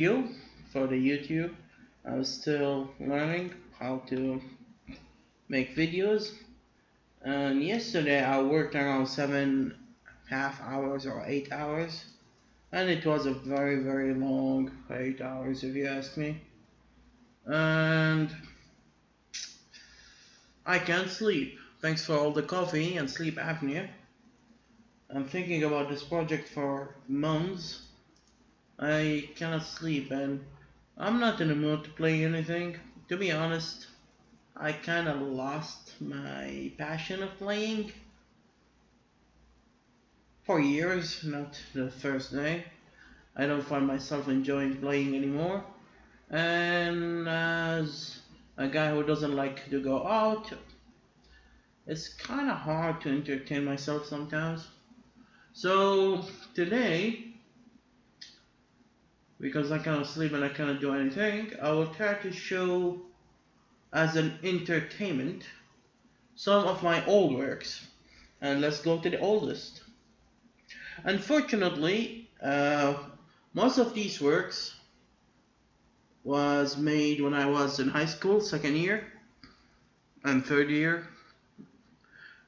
video for the YouTube. I was still learning how to make videos. And yesterday I worked around 7.5 hours or 8 hours. And it was a very long 8 hours if you ask me. And I can't sleep. Thanks for all the coffee and sleep apnea. I'm thinking about this project for months. I cannot sleep and I'm not in the mood to play anything. To be honest, I kinda lost my passion of playing for years, not the first day. I don't find myself enjoying playing anymore. And as a guy who doesn't like to go out, it's kinda hard to entertain myself sometimes. So today, because I cannot sleep and I cannot do anything, I will try to show as an entertainment some of my old works. And let's go to the oldest. Unfortunately, most of these works was made when I was in high school, second year and third year.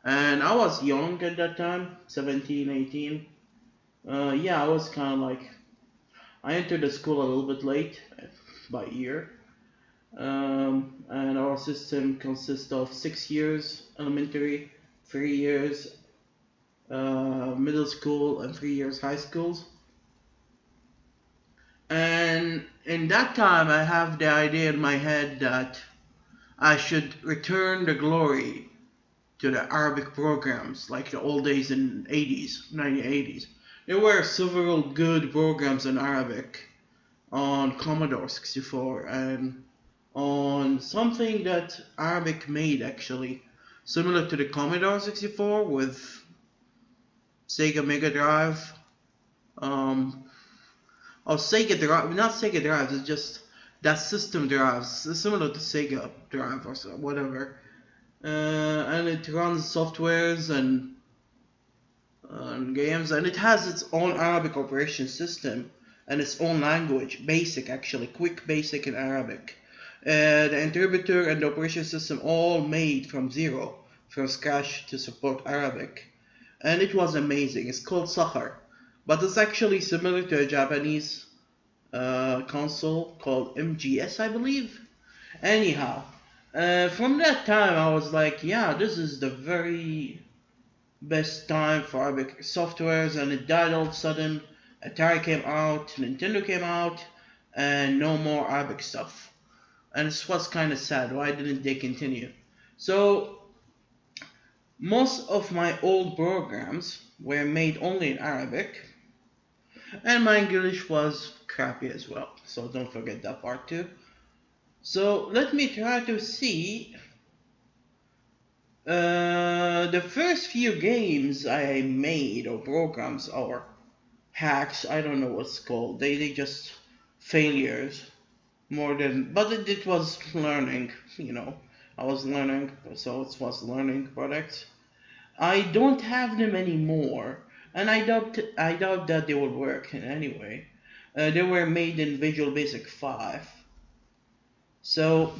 And I was young at that time, 17, 18. Yeah, I was kind of like, I entered the school a little bit late by year. And our system consists of 6 years elementary, 3 years middle school, and 3 years high schools. And in that time, I have the idea in my head that I should return the glory to the Arabic programs like the old days in 80s, 1980s. There were several good programs in Arabic on Commodore 64 and on something that Arabic made actually, similar to the Commodore 64 with Sega Mega Drive. Um, or Sega Drive, not Sega Drive, it's just that system drives, similar to Sega Drive or so, whatever. And it runs softwares and games, and it has its own Arabic operation system and its own language, basic actually, quick basic in Arabic. The interpreter and the operation system all made from zero, from scratch to support Arabic. And it was amazing. It's called Sahar, but it's actually similar to a Japanese console called MGS, I believe. Anyhow, from that time I was like, yeah, this is the very best time for Arabic softwares, and it died all of a sudden. Atari came out, Nintendo came out, and no more Arabic stuff. And it was kind of sad. Why didn't they continue? So most of my old programs were made only in Arabic, and my English was crappy as well. So don't forget that part too. So let me try to see the first few games I made, or programs, or hacks, I don't know what's called. They just failures more than, but it was learning, you know. I was learning, so it was learning products. I don't have them anymore, and I doubt that they will work in any way. They were made in Visual Basic 5. So,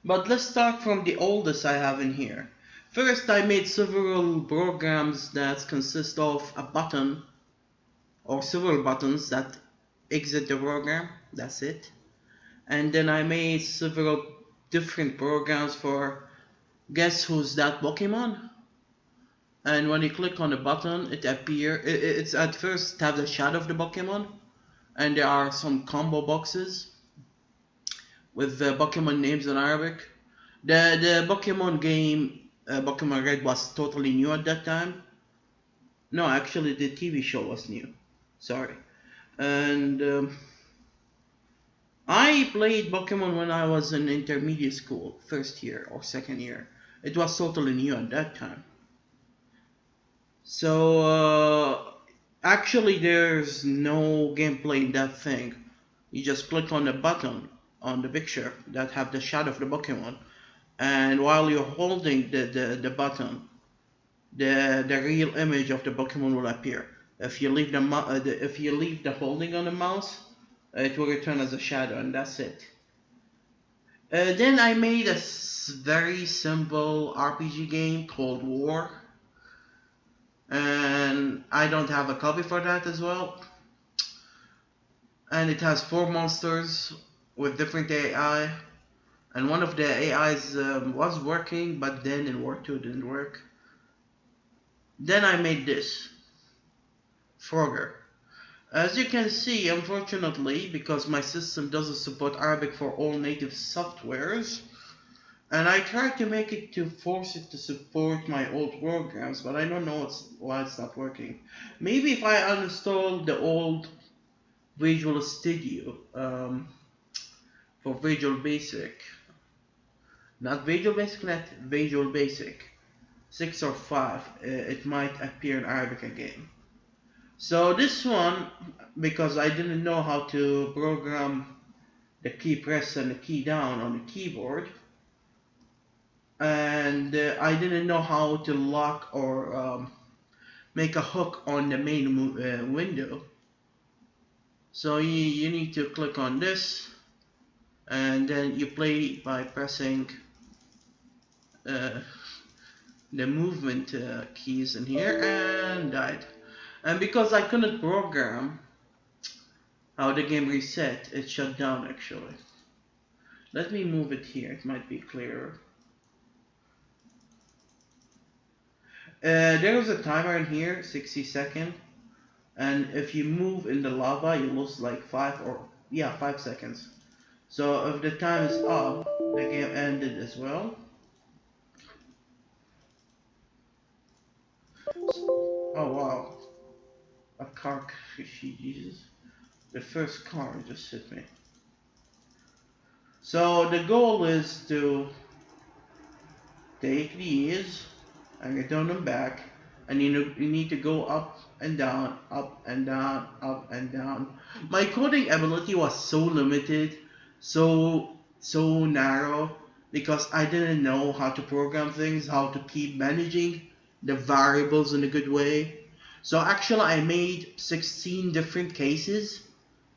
but let's start from the oldest I have in here. First, I made several programs that consist of a button or several buttons that exit the program. That's it. And then I made several different programs for guess who's that Pokemon. And when you click on the button, it's at first have the shadow of the Pokemon, and there are some combo boxes with the Pokemon names in Arabic. The Pokemon game, Pokemon Red, was totally new at that time. No, actually the TV show was new. Sorry. And I played Pokemon when I was in intermediate school, first year or second year. It was totally new at that time. So actually there's no gameplay in that thing. You just click on the button on the picture that have the shadow of the Pokemon, and while you're holding the button, the real image of the Pokemon will appear. If you leave if you leave the holding on the mouse, it will return as a shadow, and that's it. Then I made a very simple RPG game called War, and I don't have a copy for that as well. And it has 4 monsters with different AI, and one of the AIs was working, but then in War 2 didn't work. Then I made this, Frogger. As you can see, unfortunately, because my system doesn't support Arabic for all native softwares, and I tried to make it to force it to support my old programs, but I don't know why it's not working. Maybe if I uninstall the old Visual Studio for Visual Basic, not Visual Basic, not Visual Basic 6 or 5, it might appear in Arabic again. So this one, because I didn't know how to program the key press and the key down on the keyboard, and I didn't know how to lock or make a hook on the main window. So you need to click on this, and then you play by pressing the movement keys in here, and died. And because I couldn't program how the game reset, it shut down actually. Let me move it here, it might be clearer. There is a timer in here, 60 seconds, and if you move in the lava, you lose like 5 seconds. So if the time is up, the game ended as well. Oh wow, a car, Jesus. The first car just hit me. So the goal is to take these and return them back, and you need to go up and down, up and down, up and down. My coding ability was so limited, so narrow, because I didn't know how to program things, how to keep managing the variables in a good way. So actually I made 16 different cases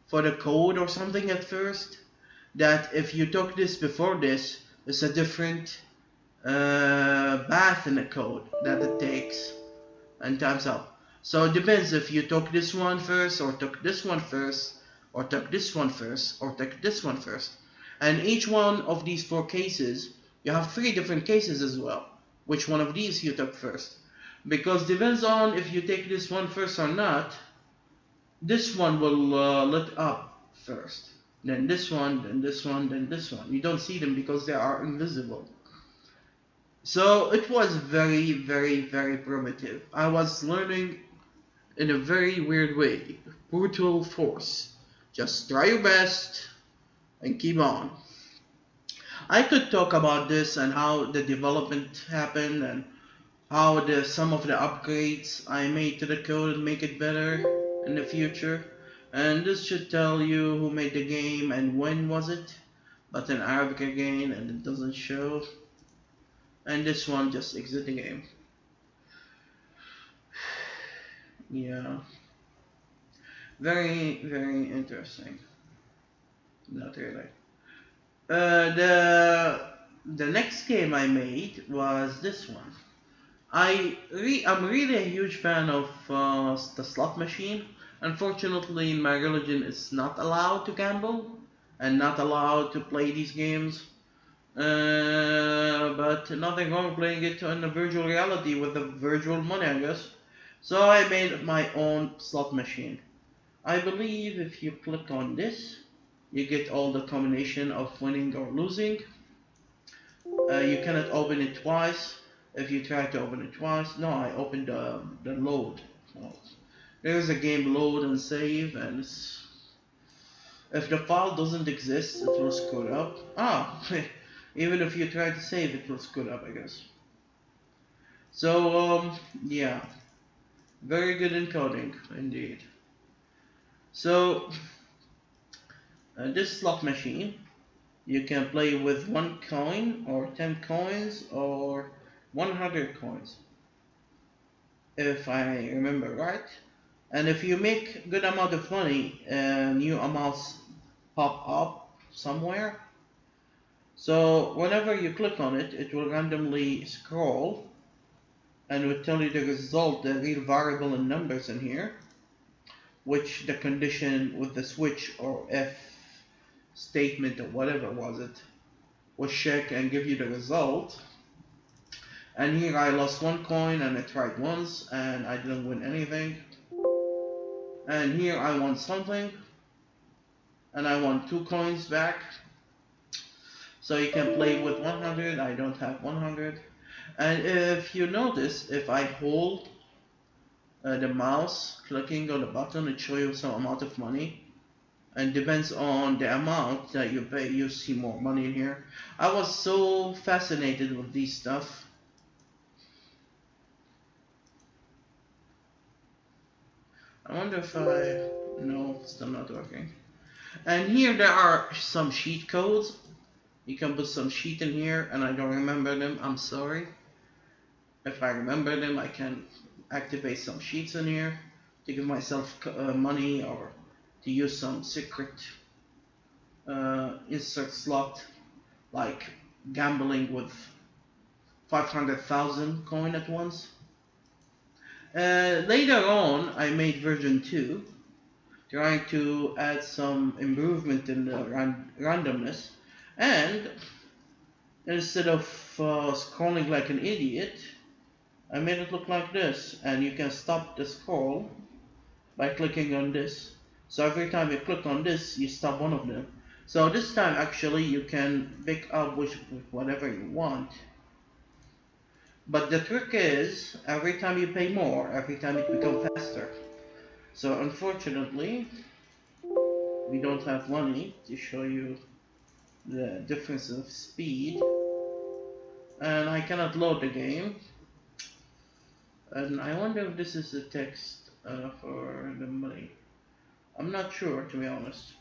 for the code or something at first, that if you took this before this, it's a different path in the code that it takes and times up. So it depends if you took this one first, or took this one first, or took this one first, or took this one first. And each one of these 4 cases, you have 3 different cases as well. Which one of these you took first? Because depends on if you take this one first or not. This one will lit up first, then this one, then this one, then this one. You don't see them because they are invisible. So it was very, very, very primitive. I was learning in a very weird way. Brutal force. Just try your best and keep on. I could talk about this and how the development happened, and how some of the upgrades I made to the code make it better in the future. And this should tell you who made the game and when was it, but in Arabic again, and it doesn't show. And this one just exit the game. Yeah, very, very interesting. Not really. The next game I made was this one. I'm really a huge fan of the slot machine. Unfortunately, in my religion, it's not allowed to gamble and not allowed to play these games. But nothing wrong playing it in a virtual reality with the virtual money, I guess. So I made my own slot machine. I believe if you click on this, you get all the combination of winning or losing. You cannot open it twice. If you try to open it twice, no, I opened the load. Oh. There's a game load and save, and if the file doesn't exist, it will screw up. Even if you try to save, it will screw up, I guess. So yeah, very good encoding indeed. So this slot machine, you can play with 1 coin or 10 coins or 100 coins, if I remember right. And if you make good amount of money, new amounts pop up somewhere. So whenever you click on it, it will randomly scroll and will tell you the result, the real variable in numbers in here, which the condition with the switch or if statement or whatever was it, will check and give you the result. And here I lost 1 coin and I tried once and I didn't win anything. And here I won something and I won 2 coins back. So you can play with 100, I don't have 100. And if you notice, if I hold the mouse clicking on the button, it shows you some amount of money. And depends on the amount that you pay, you see more money in here. I was so fascinated with these stuff. I wonder if no, it's still not working. And here there are some cheat codes. You can put some cheat in here, and I don't remember them, I'm sorry. If I remember them, I can activate some cheats in here to give myself money or to use some secret insert slot, like gambling with 500,000 coin at once. Later on, I made version 2, trying to add some improvement in the randomness, and instead of scrolling like an idiot, I made it look like this, and you can stop the scroll by clicking on this. So every time you click on this, you stop one of them. So this time actually you can pick up whatever you want. But the trick is, every time you pay more, every time it becomes faster. So unfortunately, we don't have money to show you the difference of speed. And I cannot load the game. And I wonder if this is the text for the money. I'm not sure, to be honest.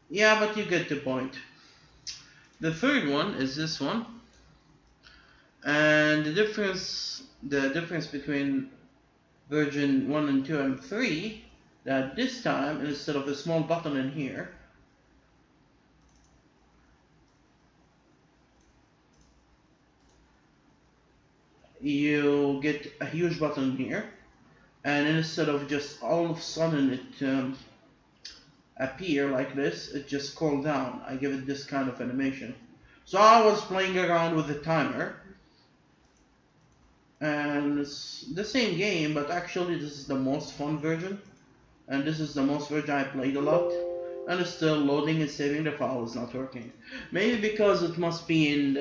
Yeah, but you get the point. The third one is this one. And the difference between version 1 and 2 and 3, that this time, instead of a small button in here, you get a huge button here, and instead of just all of a sudden it appear like this, it just scroll down. I give it this kind of animation. So I was playing around with the timer, and it's the same game, but actually this is the most fun version, and this is the most version I played a lot, and it's still loading and saving. The file is not working. Maybe because it must be in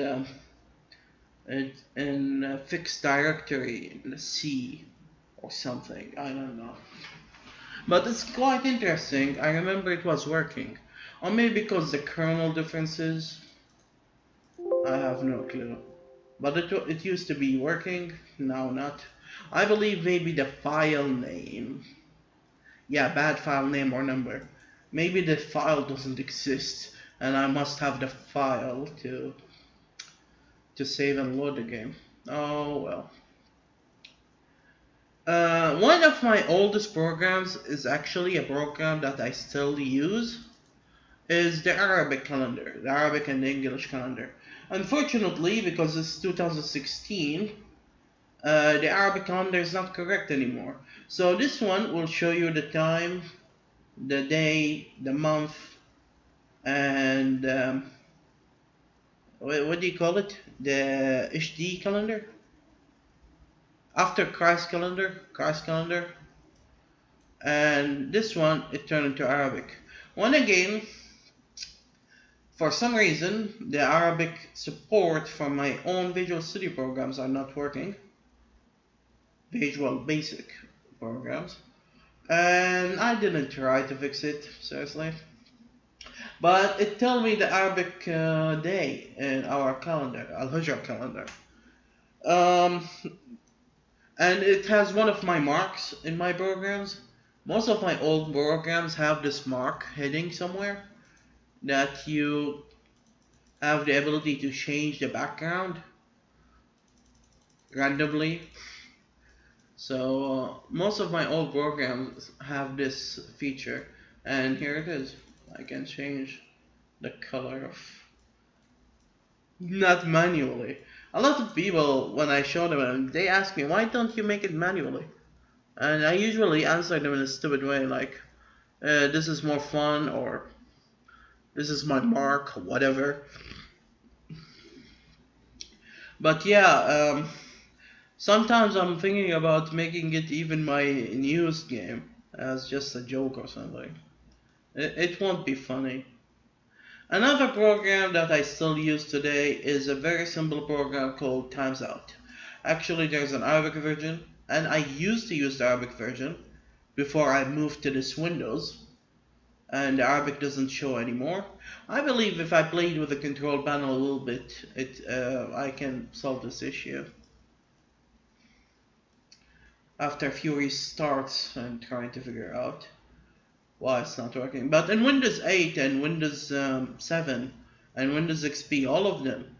a fixed directory in the C or something, I don't know. But it's quite interesting. I remember it was working. Or maybe because the kernel differences, I have no clue. But it used to be working, now not. I believe maybe the file name. Yeah, bad file name or number. Maybe the file doesn't exist, and I must have the file to save and load the game. Oh well. One of my oldest programs is actually a program that I still use, is the Arabic calendar, the Arabic and the English calendar. Unfortunately, because it's 2016, the Arabic calendar is not correct anymore. So this one will show you the time, the day, the month, and what do you call it? The HD calendar? After Christ calendar. And this one, it turned into Arabic. One again, for some reason, the Arabic support for my own Visual Studio programs are not working. Visual Basic programs. And I didn't try to fix it, seriously. But it told me the Arabic day in our calendar, Al-Hijra calendar. And it has one of my marks in my programs. Most of my old programs have this mark heading somewhere that you have the ability to change the background. randomly. So most of my old programs have this feature, and here it is. I can change the color of, not manually. A lot of people, when I show them, they ask me, why don't you make it manually? And I usually answer them in a stupid way, like, this is more fun, or this is my mark, whatever. But yeah, sometimes I'm thinking about making it even my newest game as just a joke or something. It won't be funny. Another program that I still use today is a very simple program called Times Out. Actually, there's an Arabic version, and I used to use the Arabic version before I moved to this Windows, and the Arabic doesn't show anymore. I believe if I played with the control panel a little bit, I can solve this issue after a few restarts and trying to figure out why it's not working. But in Windows 8 and Windows 7 and Windows XP, all of them,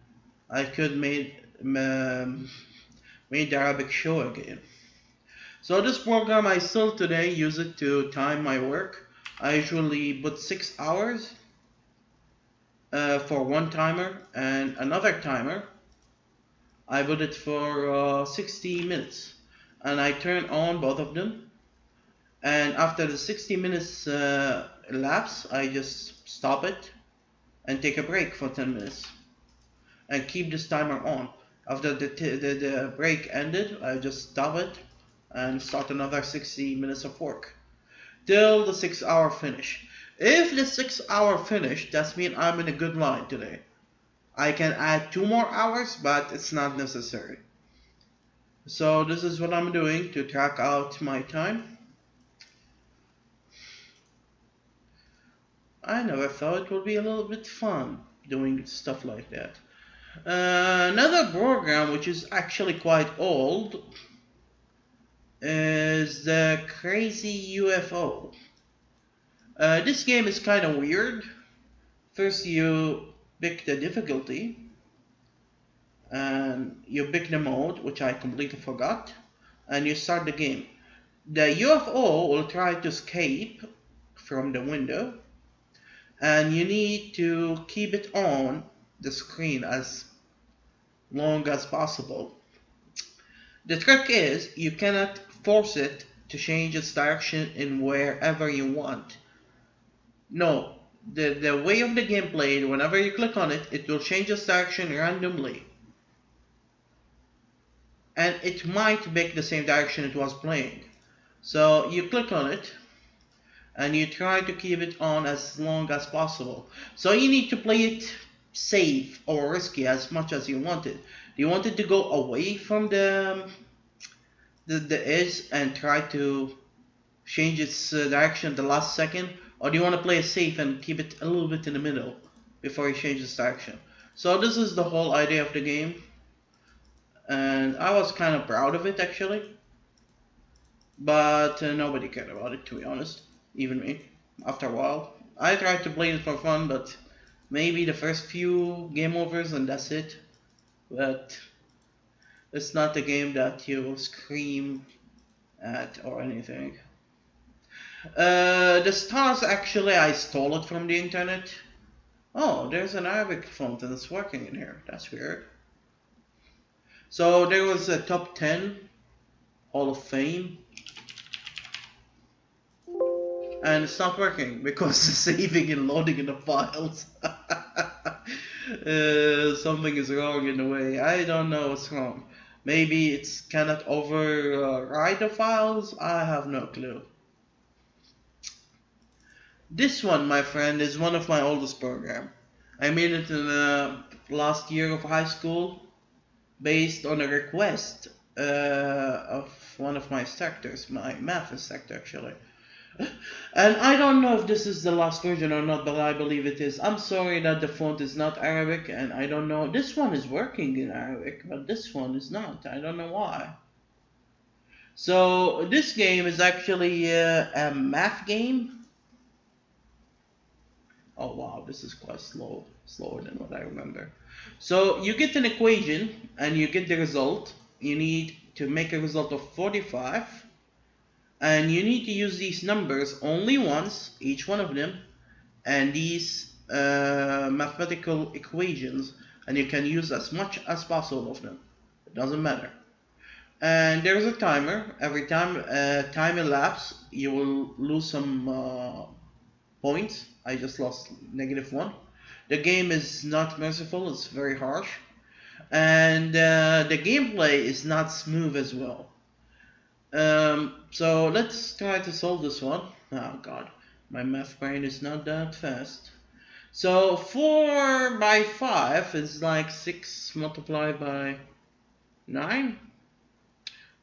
I could made the Arabic show again. So this program, I still today use it to time my work. I usually put 6 hours for one timer, and another timer I put it for 60 minutes, and I turn on both of them, and after the 60 minutes elapse, I just stop it and take a break for 10 minutes and keep this timer on. After the break ended, I just stop it and start another 60 minutes of work till the 6 hour finish. If the 6 hour finish, that means I'm in a good line today. I can add 2 more hours, but it's not necessary. So this is what I'm doing to track out my time. I never thought it would be a little bit fun doing stuff like that. Another program which is actually quite old is the Crazy UFO. This game is kind of weird. First you pick the difficulty, and you pick the mode, which I completely forgot, and you start the game. The UFO will try to escape from the window, and you need to keep it on the screen as long as possible. The trick is you cannot force it to change its direction in wherever you want. No, the way of the game played, whenever you click on it, it will change its direction randomly. And it might pick the same direction it was playing. So you click on it, and you try to keep it on as long as possible. So you need to play it safe or risky as much as you want it. Do you want it to go away from the edge and try to change its direction at the last second? Or do you want to play it safe and keep it a little bit in the middle before you change its direction? So this is the whole idea of the game. And I was kind of proud of it actually. But nobody cared about it, to be honest. Even me. After a while. I tried to play it for fun, but maybe the first few game overs and that's it. But it's not a game that you scream at or anything. The stars, actually, I stole it from the internet. Oh, there's an Arabic font and it's working in here. That's weird. So there was a top 10 Hall of Fame. And it's not working because it's saving and loading in the files. Something is wrong in the way. I don't know what's wrong. Maybe it cannot override the files. I have no clue. This one, my friend, is one of my oldest programs. I made it in the last year of high school based on a request of one of my instructors, my math instructor actually. And I don't know if this is the last version or not, but I believe it is. I'm sorry that the font is not Arabic, and I don't know. This one is working in Arabic, but this one is not. I don't know why. So this game is actually a math game. Oh wow, this is quite slower than what I remember. So you get an equation, and you get the result, you need to make a result of 45, and you need to use these numbers only once, each one of them, and these mathematical equations, and you can use as much as possible of them. It doesn't matter. And there's a timer. Every time time elapses, you will lose some points. I just lost -1. The game is not merciful, it's very harsh. And the gameplay is not smooth as well. So let's try to solve this one. Oh god, my math brain is not that fast. So 4 by 5 is like 6 multiplied by 9?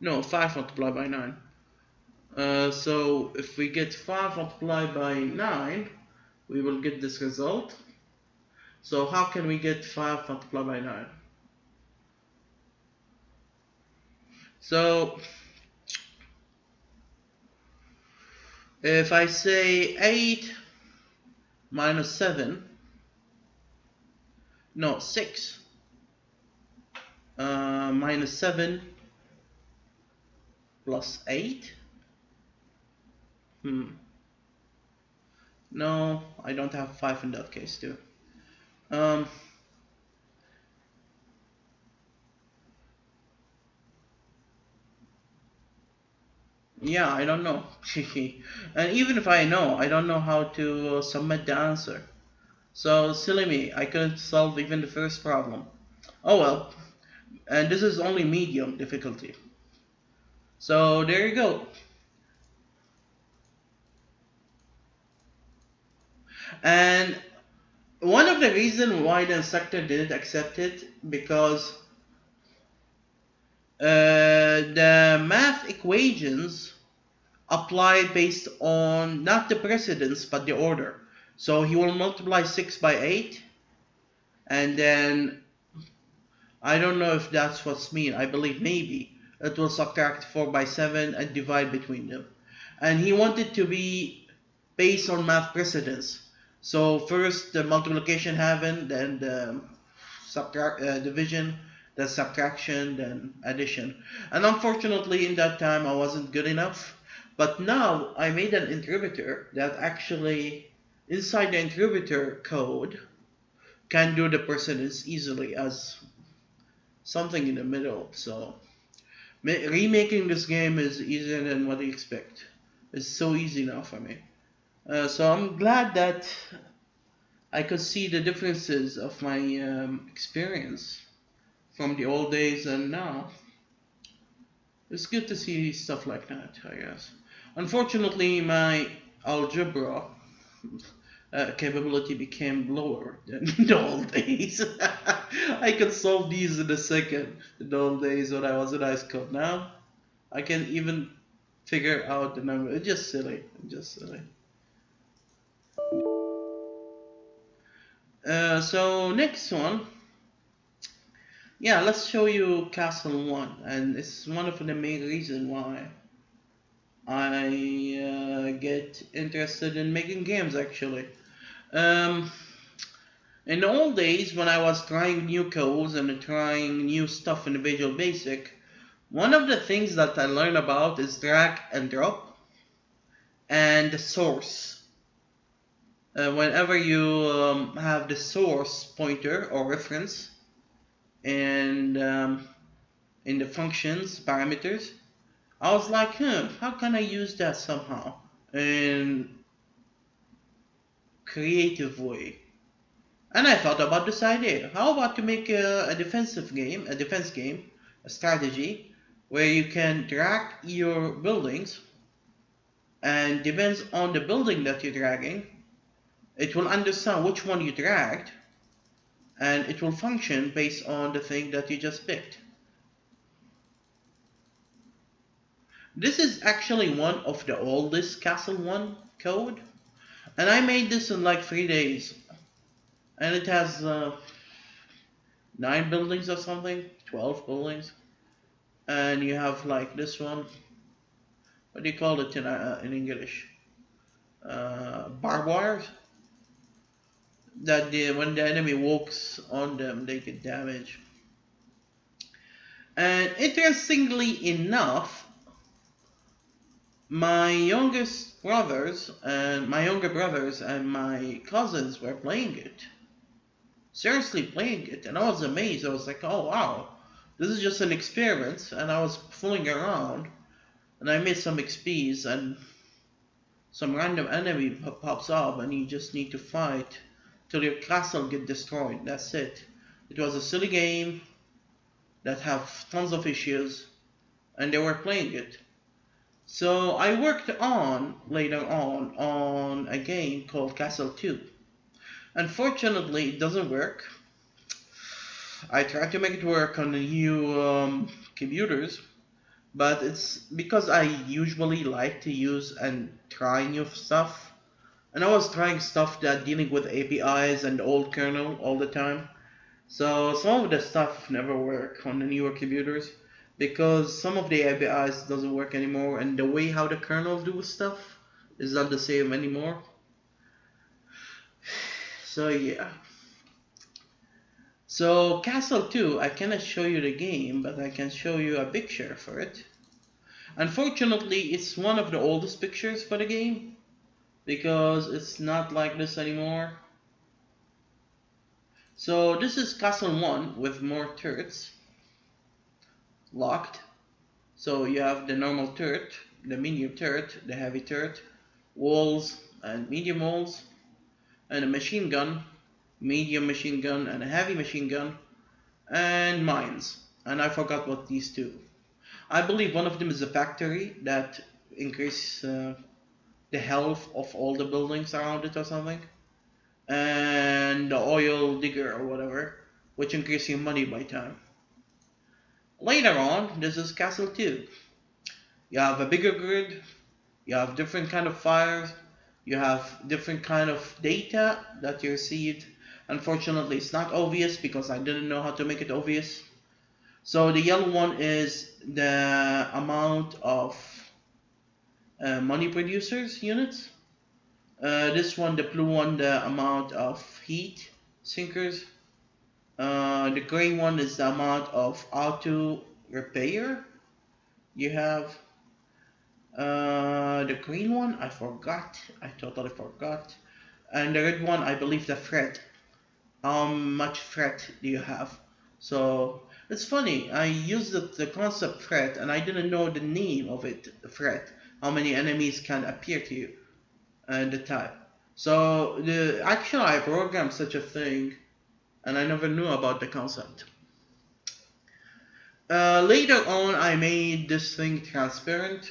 No, 5 multiplied by 9. So if we get 5 multiplied by 9, we will get this result. So how can we get 5 multiplied by 9? So if I say 8 minus 7, no, 6 minus 7 plus 8. No, I don't have 5 in that case too. Yeah, I don't know. And even if I know, I don't know how to submit the answer. So, silly me, I couldn't solve even the first problem. Oh well, and this is only medium difficulty. So, there you go. And one of the reasons why the instructor didn't accept it, because the math equations apply based on not the precedence but the order. So he will multiply 6 by 8, and then I don't know if that's what's mean. I believe maybe it will subtract 4 by 7 and divide between them. And he wanted to be based on math precedence. So first the multiplication happened, then the division, then subtraction, then addition. And unfortunately in that time I wasn't good enough. But now I made an interpreter that actually inside the interpreter code can do the precedence easily as something in the middle. So remaking this game is easier than what you expect. It's so easy now for me. So I'm glad that I could see the differences of my experience from the old days and now. It's good to see stuff like that, I guess. Unfortunately, my algebra capability became lower than in the old days. I could solve these in a second in the old days when I was in high school. Now, I can even figure out the number. It's just silly. So next one, yeah, let's show you Castle 1, and it's one of the main reasons why I get interested in making games actually. In the old days when I was trying new codes and trying new stuff in Visual Basic, one of the things that I learned about is drag and drop and the source. Whenever you have the source pointer or reference and in the functions parameters, I was like, how can I use that somehow in creative way? And I thought about this idea. How about to make a defense game, a strategy, where you can drag your buildings, and depends on the building that you're dragging, it will understand which one you dragged, and it will function based on the thing that you just picked. This is actually one of the oldest Castle 1 code, and I made this in like 3 days, and it has 9 buildings or something, 12 buildings, and you have like this one, what do you call it in English? Barbed wires, that when the enemy walks on them they get damaged. And interestingly enough, my younger brothers and my cousins were playing it. Seriously playing it, and I was amazed. I was like, oh wow, this is just an experiment, and I was fooling around, and I made some XPs, and some random enemy pops up, and you just need to fight till your castle get destroyed. That's it. It was a silly game that have tons of issues, and they were playing it. So I worked on later on a game called Castle 2. Unfortunately, it doesn't work. I tried to make it work on the new computers, but it's because I usually like to use and try new stuff. And I was trying stuff that dealing with APIs and old kernel all the time. So some of the stuff never work on the newer computers because some of the APIs doesn't work anymore, and the way how the kernel do stuff is not the same anymore. So yeah. So Castle 2, I cannot show you the game, but I can show you a picture for it. Unfortunately, it's one of the oldest pictures for the game because it's not like this anymore. So this is Castle 1 with more turrets locked. So you have the normal turret, the medium turret, the heavy turret, walls and medium walls, and a machine gun, medium machine gun and a heavy machine gun, and mines. And I forgot what these two. I believe one of them is a factory that increases the health of all the buildings around it or something. And the oil digger or whatever, which increases your money by time. Later on, this is Castle 2. You have a bigger grid, you have different kind of fires, you have different kind of data that you received. Unfortunately, it's not obvious because I didn't know how to make it obvious. So the yellow one is the amount of money producers units. This one, the blue one, the amount of heat sinkers. The gray one is the amount of auto repair you have. The green one, I forgot. I totally forgot. And the red one, I believe the threat. How much threat do you have? So it's funny. I used the concept threat, and I didn't know the name of it. Threat. How many enemies can appear to you, and the type. So actually, I programmed such a thing, and I never knew about the concept. Later on, I made this thing transparent.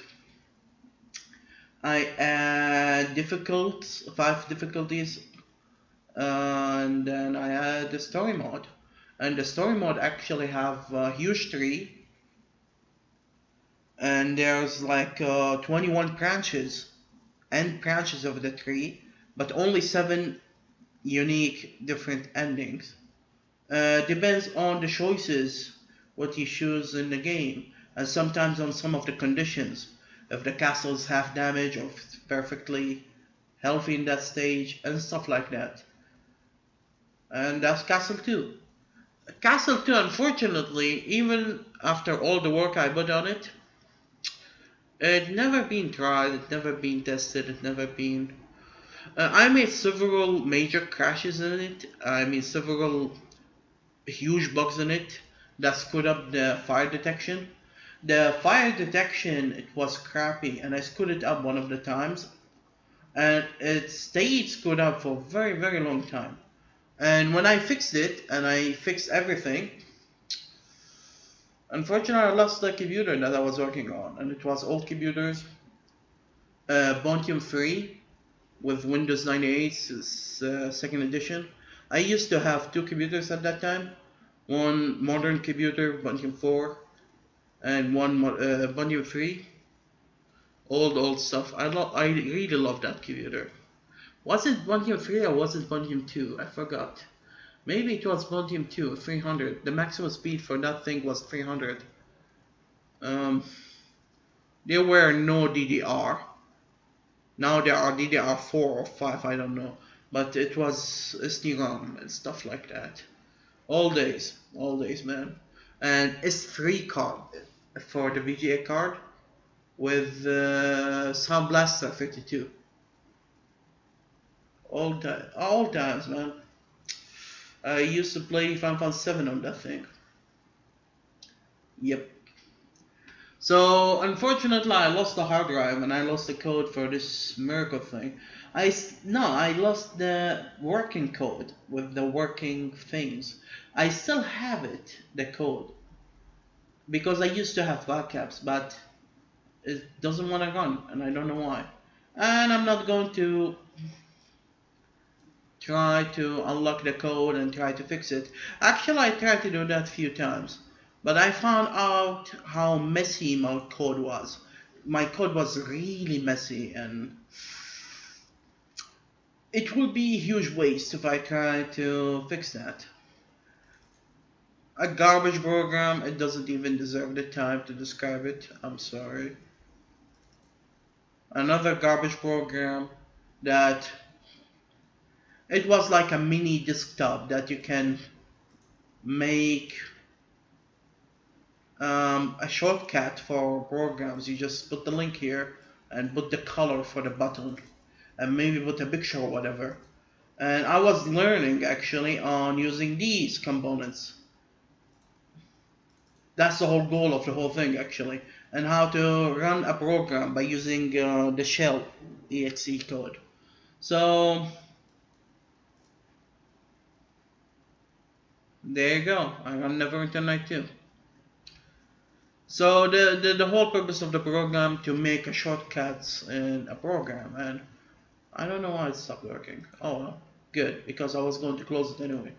I add 5 difficulties, and then I add the story mode. And the story mode actually have a huge tree, and there's like 21 branches, end branches of the tree, but only 7 unique different endings. Depends on the choices what you choose in the game, and sometimes on some of the conditions. If the castle's half damage or if it's perfectly healthy in that stage and stuff like that. And that's Castle 2. Castle 2, unfortunately, even after all the work I put on it, it never been tried, it never been tested, it never been... I made several major crashes in it. I made several huge bugs in it that screwed up the fire detection. The fire detection, it was crappy, and I screwed it up one of the times, and it stayed screwed up for a very, very long time. And when I fixed it, and I fixed everything, unfortunately I lost the computer that I was working on, and it was old computers, Pentium 3 with Windows 98 second edition. I used to have 2 computers at that time, one modern computer, Pentium 4, and one Pentium 3. Old stuff. I really love that computer. Was it Pentium 3 or was it Pentium 2? I forgot. Maybe it was Pentium 2, 300. The maximum speed for that thing was 300. There were no DDR. Now there are DDR4 or 5, I don't know. But it was SD-ROM and stuff like that. All days, man. and S3 card for the VGA card with Sound Blaster 52. All times, man. I used to play Final Fantasy 7 on that thing. Yep. So unfortunately, I lost the hard drive and I lost the code for this miracle thing. I lost the working code with the working things. I still have it, the code, because I used to have backups, but it doesn't want to run, and I don't know why. And I'm not going to try to unlock the code and try to fix it. Actually, I tried to do that a few times, but I found out how messy my code was. My code was really messy, and it would be a huge waste if I tried to fix that. A garbage program, it doesn't even deserve the time to describe it. I'm sorry. Another garbage program that it was like a mini desktop that you can make a shortcut for programs. You just put the link here and put the color for the button and maybe put a picture or whatever. And I was learning actually on using these components. That's the whole goal of the whole thing actually, and how to run a program by using the shell exe code. So there you go. I run Neverwinter Night 2. So the whole purpose of the program to make a shortcuts in a program, and I don't know why it stopped working. Oh well, good, because I was going to close it anyway.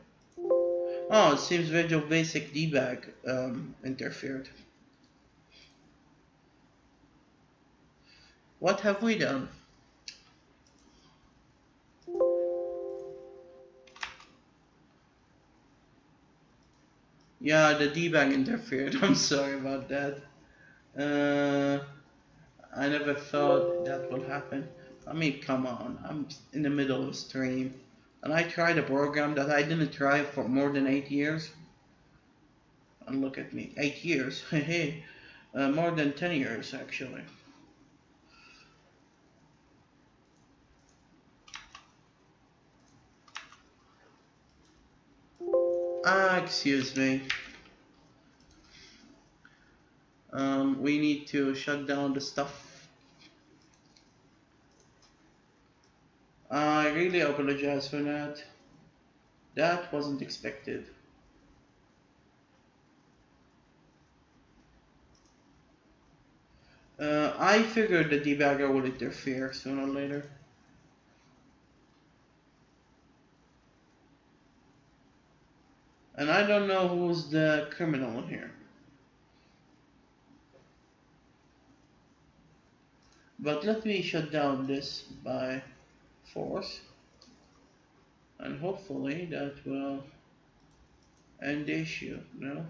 Oh, it seems Visual Basic debug interfered. What have we done? Yeah, the debug interfered. I'm sorry about that. I never thought that would happen. I mean, come on. I'm in the middle of a stream. And I tried a program that I didn't try for more than 8 years. And look at me. 8 years. Hey, more than 10 years, actually. Excuse me. We need to shut down the stuff. I really apologize for that. That wasn't expected. I figured the debugger would interfere sooner or later. And I don't know who's the criminal here. But let me shut down this by force. And hopefully that will end the issue. No?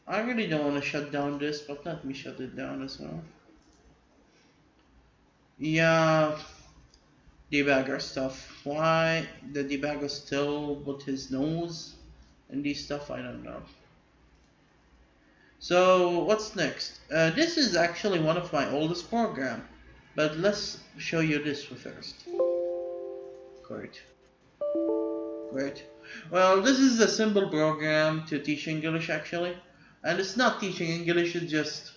I really don't want to shut down this, but let me shut it down as well. Yeah, debugger stuff. Why the debugger still put his nose in these stuff, I don't know. So what's next? This is actually one of my oldest program, but let's show you this first. Great. Great. Well, this is a simple program to teach English actually, and it's not teaching English, it's just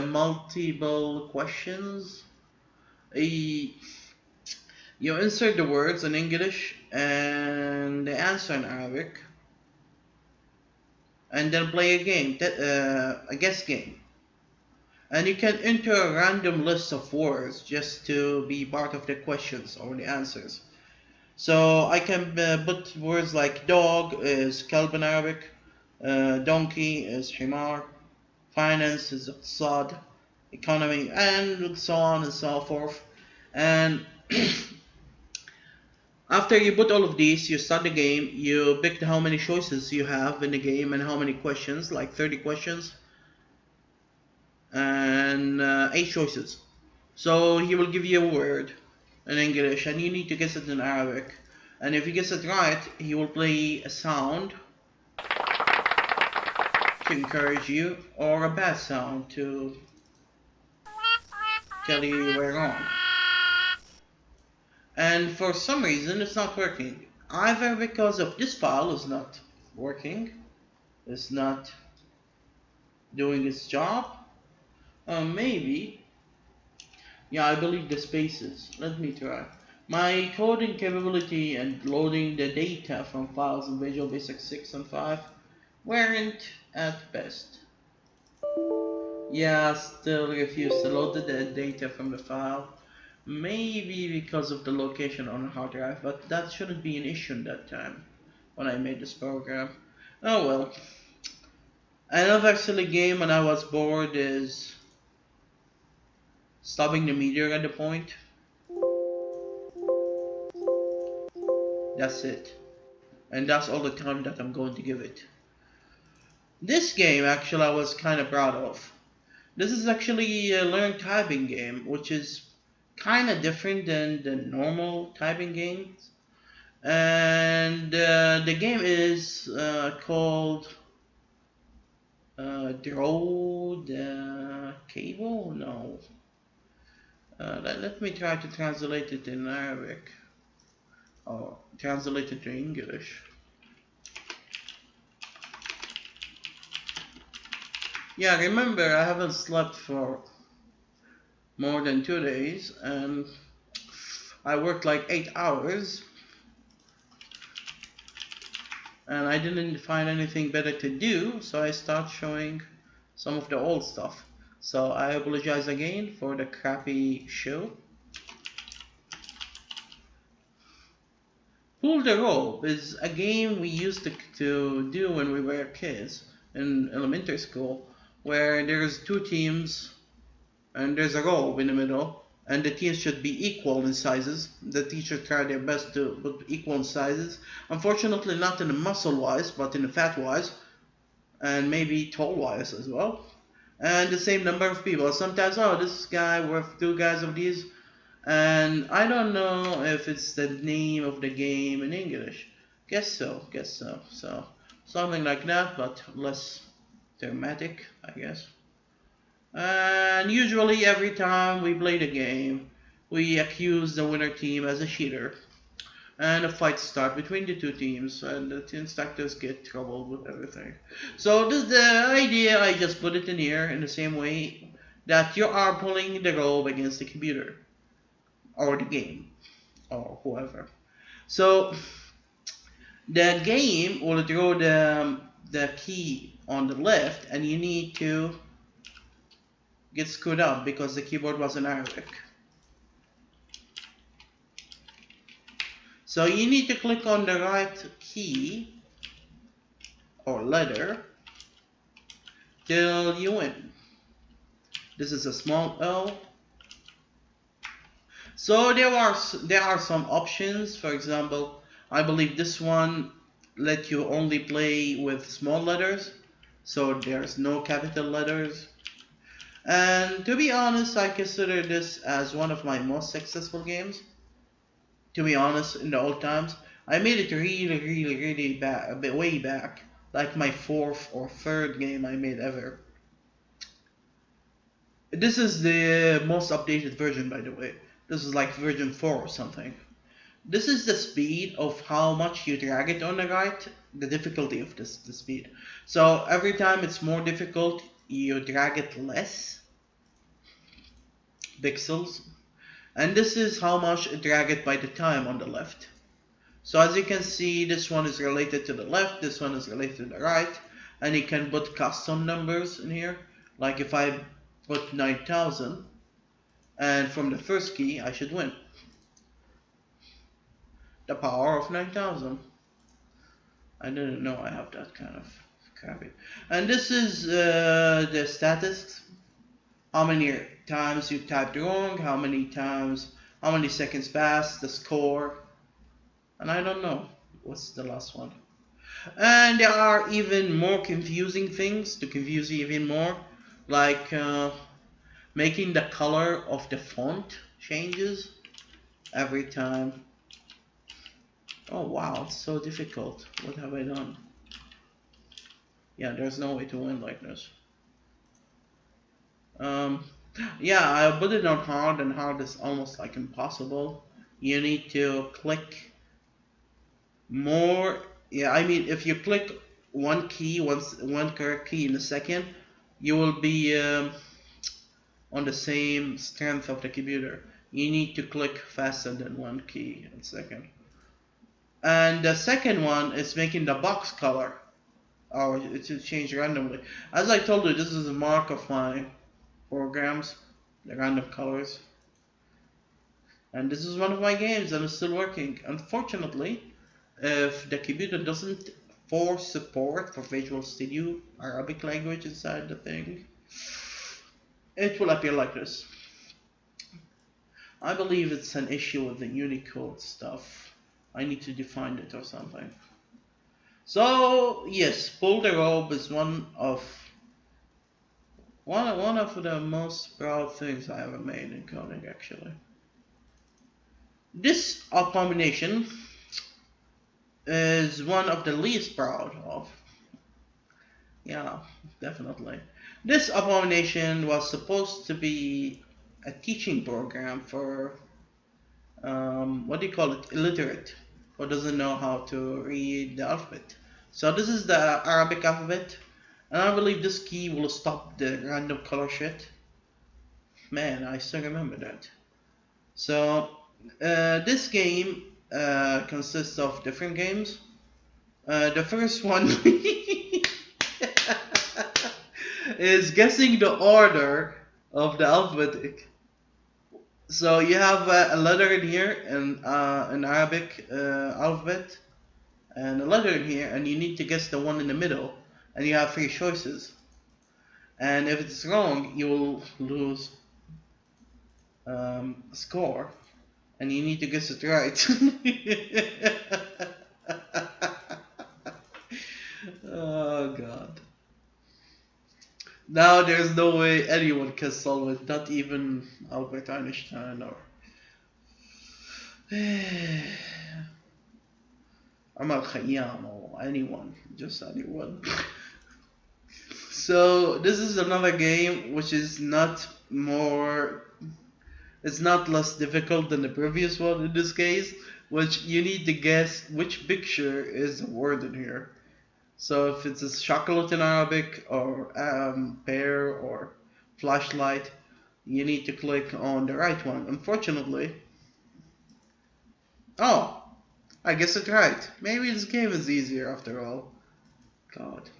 multiple questions. You insert the words in English and the answer in Arabic, and then play a game, a guess game. And you can enter a random list of words just to be part of the questions or the answers. So I can put words like dog is kalb in Arabic, donkey is himar, finance is iqtisad, economy, and so on and so forth. And after you put all of these, you start the game, you pick how many choices you have in the game and how many questions, like 30 questions, and 8 choices. So he will give you a word in English and you need to guess it in Arabic. And if you guess it right, he will play a sound. to encourage you, or a bad sound to tell you you were wrong. And for some reason it's not working. Either because of this file is not working, it's not doing its job, or maybe, yeah, I believe the spaces. Let me try. My coding capability and loading the data from files in Visual Basic 6 and 5 weren't at best. Yeah, still refused to load the data from the file. Maybe because of the location on the hard drive, but that shouldn't be an issue at that time when I made this program. Oh well. Another silly game when I was bored is stopping the meteor at the point. That's it. And that's all the time that I'm going to give it. This game actually I was kind of proud of. This is actually a learn typing game, which is kind of different than the normal typing games. And the game is called Draw the Cable? No. Let me try to translate it in Arabic. Or translate it to English. Yeah, remember I haven't slept for more than 2 days and I worked like 8 hours and I didn't find anything better to do, so I start showing some of the old stuff. So I apologize again for the crappy show. Pull the Rope is a game we used to do when we were kids in elementary school, where there's 2 teams and there's a rope in the middle, and the teams should be equal in sizes. The teachers try their best to put equal in sizes. Unfortunately, not in the muscle wise, but in the fat wise, and maybe tall wise as well. And the same number of people. Sometimes, oh, this guy worth 2 guys of these, and I don't know if it's the name of the game in English. Guess so. So something like that, but less dramatic, I guess. And usually every time we play the game, we accuse the winner team as a cheater. And a fight starts between the 2 teams, and the instructors get troubled with everything. So this is the idea, I just put it in here in the same way that you are pulling the rope against the computer, or the game, or whoever. So the game will draw the key on the left, and you need to get screwed up because the keyboard was in Arabic. So you need to click on the right key or letter till you win. This is a small L. So there are some options. For example, I believe this one let you only play with small letters, so there's no capital letters. And to be honest, I consider this as one of my most successful games. To be honest, in the old times, I made it really back, a bit way back, like my 4th or 3rd game I made ever. This is the most updated version, by the way. This is like version 4 or something. This is the speed of how much you drag it on the right, the difficulty of the speed. So every time it's more difficult, you drag it less pixels. And this is how much you drag it by the time on the left. So as you can see, this one is related to the left, this one is related to the right, and you can put custom numbers in here. Like if I put 9,000, and from the first key, I should win. The power of 9,000. I didn't know I have that kind of crappy. And this is the statistics. How many times you typed wrong, how many seconds passed, the score. And I don't know. What's the last one? And there are even more confusing things to confuse you even more. Like making the color of the font changes every time. Oh wow, it's so difficult. What have I done? Yeah, there's no way to win like this. Um, yeah, I put it on hard, and hard is almost like impossible. You need to click more. Yeah, I mean, if you click one key, one correct key in a second, you will be on the same strength of the computer. You need to click faster than one key a second. And the second one is making the box color, or it will change randomly. As I told you, this is a mark of my programs, the random colors. And this is one of my games and it's still working. Unfortunately, if the computer doesn't force support for Visual Studio Arabic language inside the thing, it will appear like this. I believe it's an issue with the Unicode stuff. I need to define it or something. So yes, Pull the Rope is one of the most proud things I ever made in coding actually. This abomination is one of the least proud of. Yeah, definitely. This abomination was supposed to be a teaching program for what do you call it? Illiterate, who doesn't know how to read the alphabet. So this is the Arabic alphabet, and I believe this key will stop the random color shit. Man, I still remember that. So this game consists of different games. The first one is guessing the order of the alphabetic. So you have a letter in here in an Arabic alphabet, and a letter in here, and you need to guess the one in the middle, and you have three choices. And if it's wrong, you will lose a score, and you need to guess it right. Oh god. Now there's no way anyone can solve it, not even Albert Einstein or Amal Khayyam or anyone, just anyone. So this is another game which is not more, it's not less difficult than the previous one in this case, which you need to guess which picture is the word in here. So if it's a chocolate in Arabic or pear or flashlight, you need to click on the right one. Unfortunately, oh, I guess it's right. Maybe this game is easier after all. God.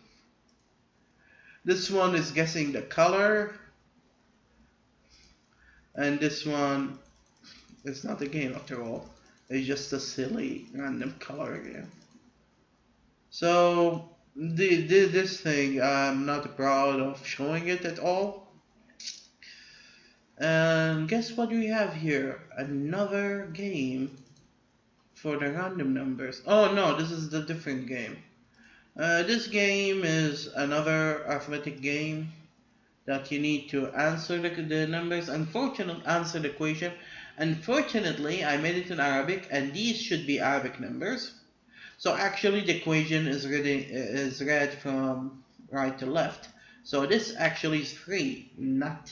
This one is guessing the color, and this one is not a game after all. It's just a silly random color game. So this thing, I'm not proud of showing it at all. And guess what we have here? Another game for the random numbers. Oh no, this is the different game. This game is another arithmetic game that you need to answer the numbers. Unfortunately, answer the equation. Unfortunately, I made it in Arabic, and these should be Arabic numbers. So actually, the equation is read from right to left. So this actually is 3, not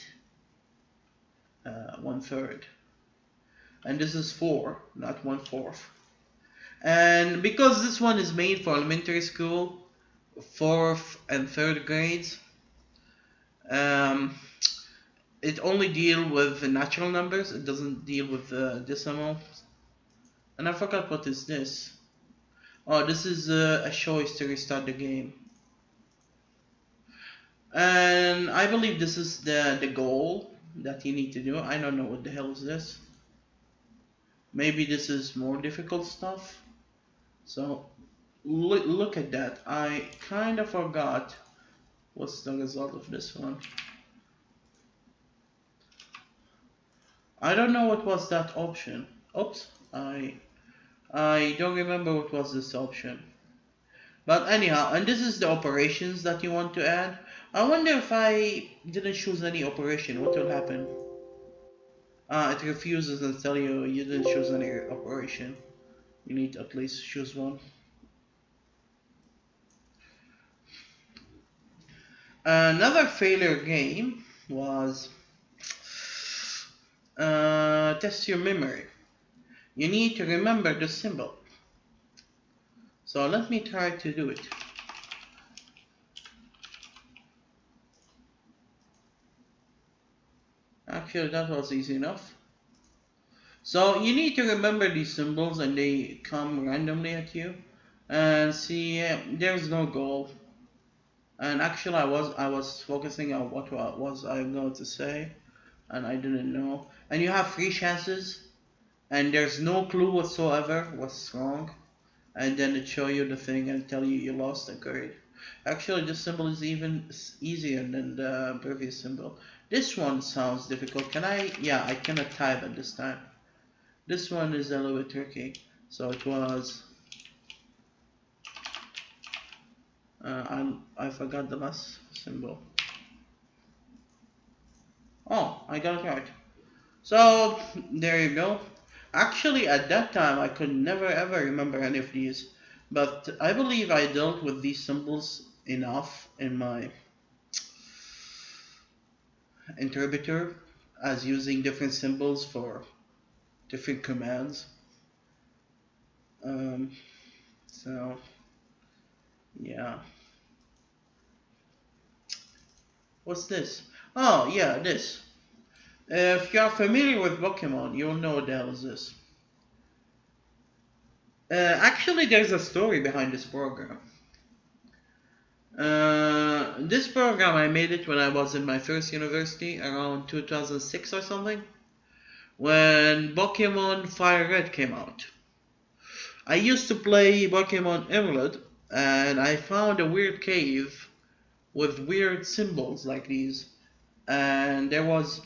1/3. And this is 4, not 1/4. And because this one is made for elementary school, 4th and 3rd grades, um, it only deals with the natural numbers. It doesn't deal with decimal. And I forgot what is this. Oh, this is a choice to restart the game. And I believe this is the goal that you need to do. I don't know what the hell is this. Maybe this is more difficult stuff. So look at that. I kind of forgot what's the result of this one. I don't know what was that option. Oops, I don't remember what was this option. But anyhow, and this is the operations that you want to add. I wonder if I didn't choose any operation, what will happen? It refuses and tell you didn't choose any operation. You need to at least choose one. Another failure game was test your memory. You need to remember the symbol. So let me try to do it. Actually, that was easy enough. So you need to remember these symbols and they come randomly at you. And see, there's no goal. And actually, I was focusing on what was I going to say, and I didn't know. And you have three chances, and there's no clue whatsoever what's wrong. And then it show you the thing and tell you you lost a grade. Actually, this symbol is even easier than the previous symbol. This one sounds difficult. Can I? Yeah, I cannot type at this time. This one is a little bit tricky. So it was. I forgot the last symbol. Oh, I got it right. So there you go. Actually, at that time, I could never ever remember any of these, but I believe I dealt with these symbols enough in my interpreter as using different symbols for different commands. Um, so yeah, what's this? Oh yeah, this. If you're familiar with Pokemon, you'll know what the hell is this. Actually, there's a story behind this program. This program, I made it when I was in my first university around 2006 or something, when Pokemon Fire Red came out. I used to play Pokemon Emerald, and I found a weird cave with weird symbols like these, and there was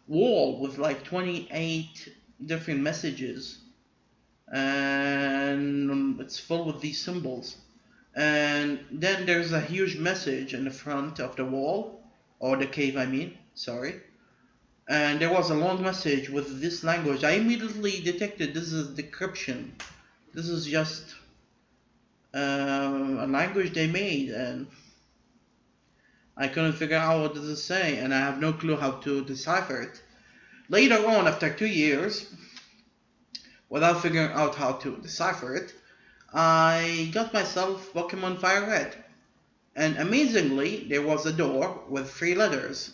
wall with like 28 different messages, and it's full with these symbols. And then there's a huge message in the front of the wall, or the cave, I mean, sorry. And there was a long message with this language. I immediately detected this is decryption. This is just a language they made, and I couldn't figure out what this is saying, and I have no clue how to decipher it. Later on, after 2 years, without figuring out how to decipher it, I got myself Pokemon Fire Red. And amazingly, there was a door with 3 letters.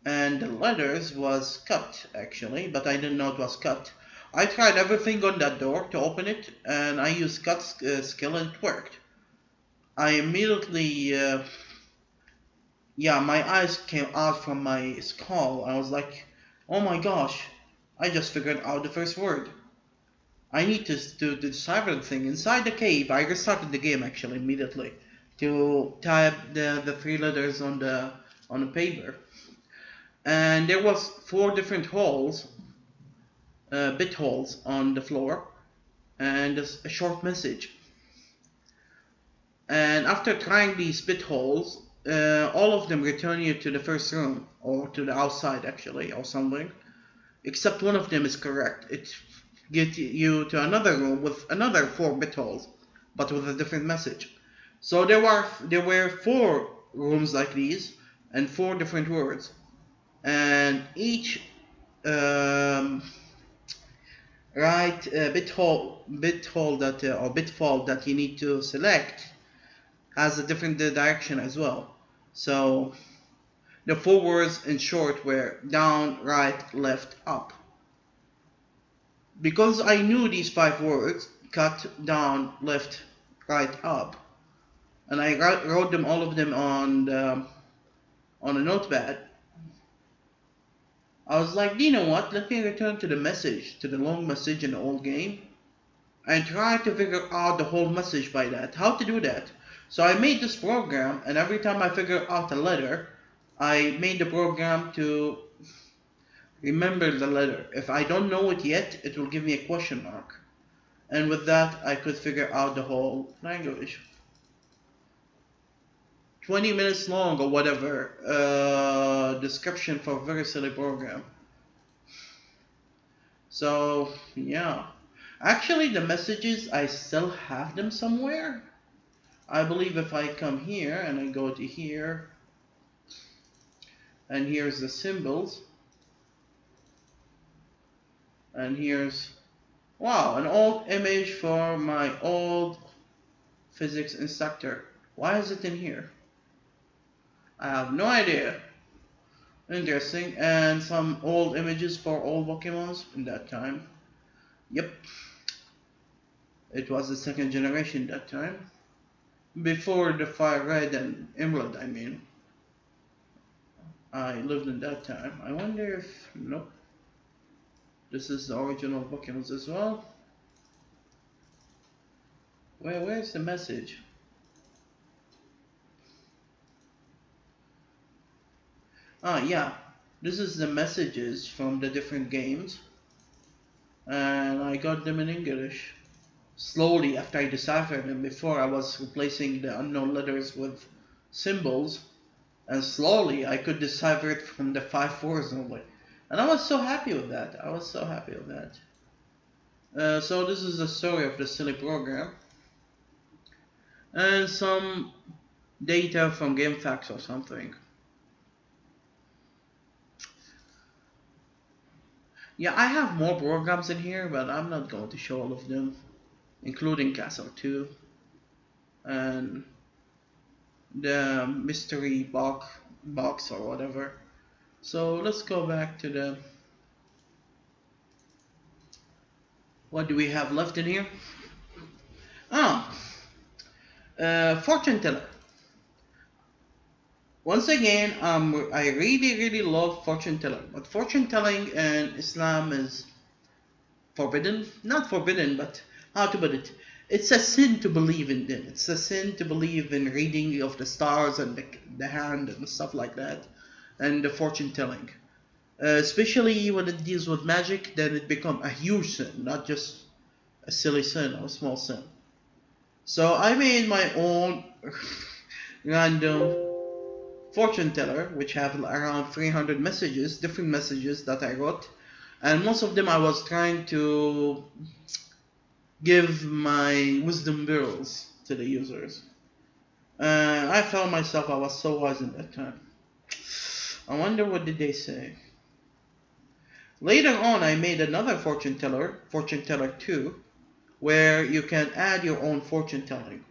And the letters was cut, actually, but I didn't know it was cut. I tried everything on that door to open it, and I used cut skill and it worked. I immediately, yeah, my eyes came out from my skull. I was like, oh my gosh, I just figured out the first word. I need to decipher the thing. Inside the cave, I restarted the game actually immediately to type the 3 letters on the paper. And there was 4 different holes, bit holes on the floor, and a short message. And after trying these bit holes, all of them return you to the first room, or to the outside actually, or something. Except one of them is correct. It gets you to another room with another 4 bit holes, but with a different message. So there were 4 rooms like these, and 4 different words, and each right bit hole that or bitfall that you need to select has a different direction as well. So the 4 words in short were down, right, left, up. Because I knew these 5 words, cut, down, left, right, up, and I wrote them all of them on a notepad. I was like, you know what? Let me return to the message, to the long message in the old game, and try to figure out the whole message by that. How to do that? So I made this program, and every time I figure out a letter, I made the program to remember the letter. If I don't know it yet, it will give me a question mark. And with that, I could figure out the whole language. 20 minutes long or whatever description for a very silly program. So yeah, actually the messages I still have them somewhere. I believe if I come here and I go to here, and here's the symbols, and here's, wow, an old image for my old physics instructor. Why is it in here? I have no idea. Interesting. And some old images for old Pokemons in that time. Yep. It was the second generation that time. Before the Fire Red and Emerald, I mean. I lived in that time. I wonder if... Nope. This is the original Pokemons as well. Where's the message? Ah, yeah. This is the messages from the different games. And I got them in English. Slowly after I deciphered them. Before I was replacing the unknown letters with symbols. And slowly I could decipher it from the 5 words only. And I was so happy with that. I was so happy with that. So this is the story of the silly program. And some data from GameFAQs or something. Yeah, I have more programs in here, but I'm not going to show all of them, including Castle 2 and the mystery box or whatever. So let's go back to the... What do we have left in here? Fortune teller. Once again, I really love fortune telling, but fortune telling in Islam is forbidden. Not forbidden, but how to put it? It's a sin to believe in them. It's a sin to believe in reading of the stars and the hand and stuff like that, and the fortune telling. Especially when it deals with magic, then it becomes a huge sin, not just a silly sin or a small sin. So I made my own random fortune teller, which have around 300 messages, different messages that I wrote, and most of them I was trying to give my wisdom pearls to the users. I felt myself I was so wise in that time. I wonder what did they say. Later on I made another fortune teller 2, where you can add your own fortune telling.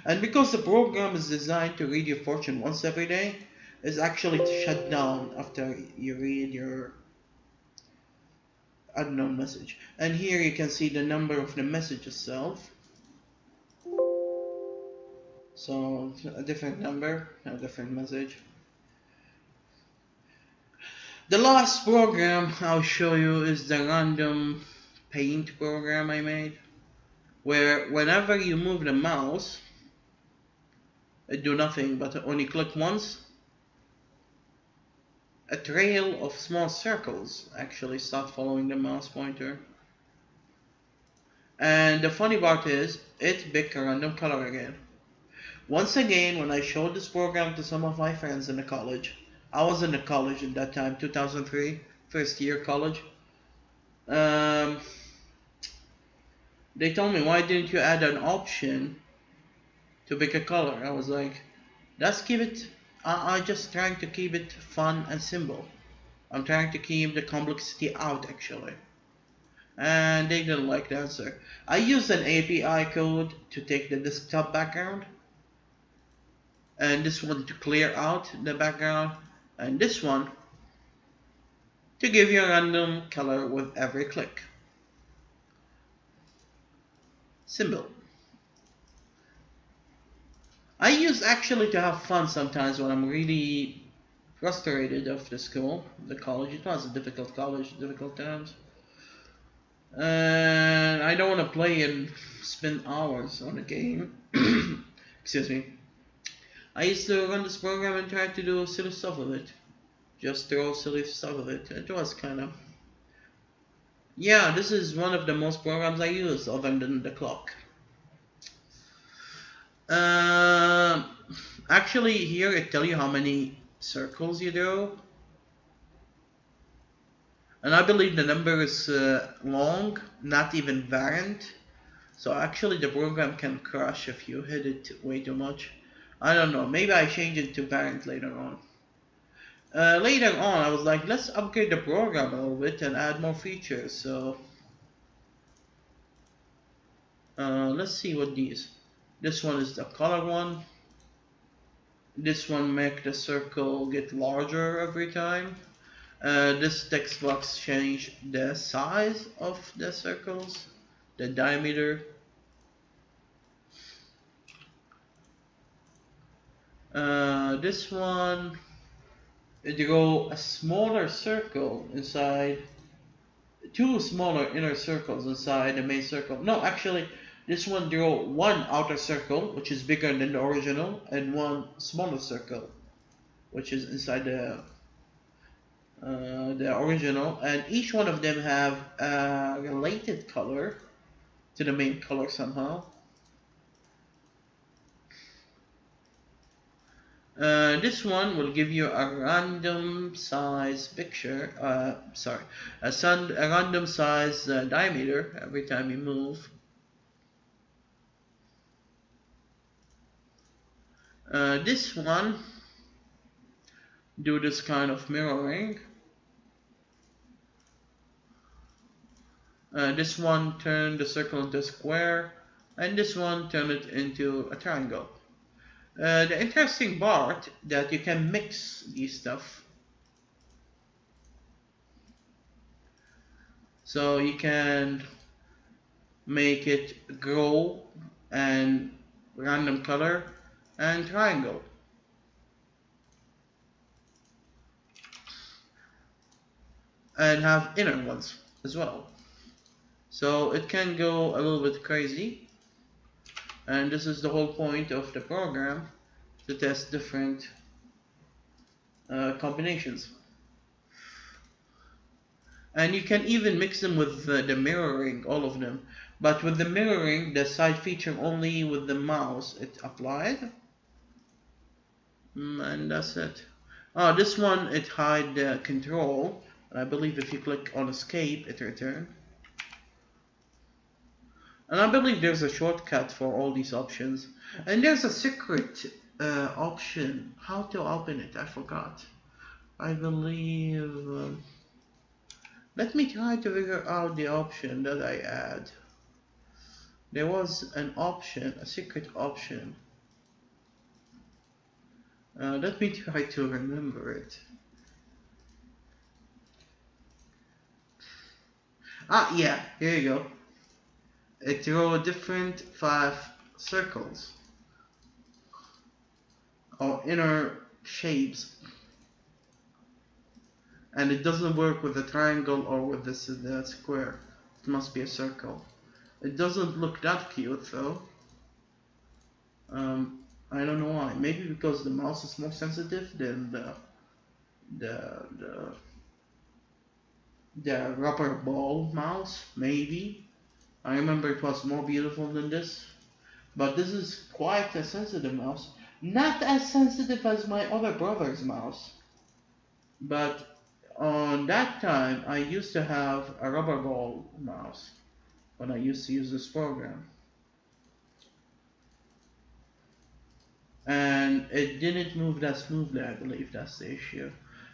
And because the program is designed to read your fortune once every day, it's actually shut down after you read your unknown message. And here you can see the number of the message itself. So a different number, a different message. The last program I'll show you is the random paint program I made, where whenever you move the mouse, it do nothing, but when you click once, a trail of small circles actually start following the mouse pointer. And the funny part is, it picked a random color again. Once again, when I showed this program to some of my friends in the college, I was in the college at that time, 2003, first year college. They told me, why didn't you add an option to pick a color? I was like, let's keep it, I just trying to keep it fun and simple. I'm trying to keep the complexity out actually. And they didn't like the answer. I used an API code to take the desktop background, and this one to clear out the background, and this one to give you a random color with every click. Simple. I use actually to have fun sometimes when I'm really frustrated of the school, the college. It was a difficult college, difficult times. And I don't want to play and spend hours on a game. Excuse me. I used to run this program and try to do silly stuff with it. Just throw silly stuff with it. It was kind of... Yeah, this is one of the most programs I use other than the clock. Actually, here it tells you how many circles you do. And I believe the number is long, not even variant. So actually the program can crash if you hit it way too much. I don't know, maybe I change it to parent later on. Later on I was like, let's upgrade the program a little bit and add more features. So let's see what these. This one is the color one. This one make the circle get larger every time. This text box change the size of the circles, the diameter. This one, draw a smaller circle inside, two smaller inner circles inside the main circle. No, actually, this one draw one outer circle, which is bigger than the original, and one smaller circle, which is inside the original, and each one of them have a related color to the main color somehow. This one will give you a random size picture, a random size diameter every time you move. This one do this kind of mirroring. This one turn the circle into a square, and this one turn it into a triangle. The interesting part that you can mix these stuff. So you can make it grow and random color and triangle. And have inner ones as well. So it can go a little bit crazy. And this is the whole point of the program, to test different combinations. And you can even mix them with the mirroring, all of them. But with the mirroring, the side feature only with the mouse it applied. And that's it. Oh, this one, it hide the control. I believe if you click on escape, it returns. And I believe there's a shortcut for all these options. And there's a secret option. How to open it? I forgot. I believe... let me try to figure out the option that I add. There was an option, a secret option. Let me try to remember it. Ah, yeah, here you go. It draw different 5 circles or inner shapes, and it doesn't work with a triangle or with this square. It must be a circle. It doesn't look that cute though. I don't know why. Maybe because the mouse is more sensitive than the rubber ball mouse. Maybe. I remember it was more beautiful than this, but this is quite a sensitive mouse. Not as sensitive as my other brother's mouse, but on that time I used to have a rubber ball mouse when I used to use this program, and it didn't move that smoothly. I believe that's the issue.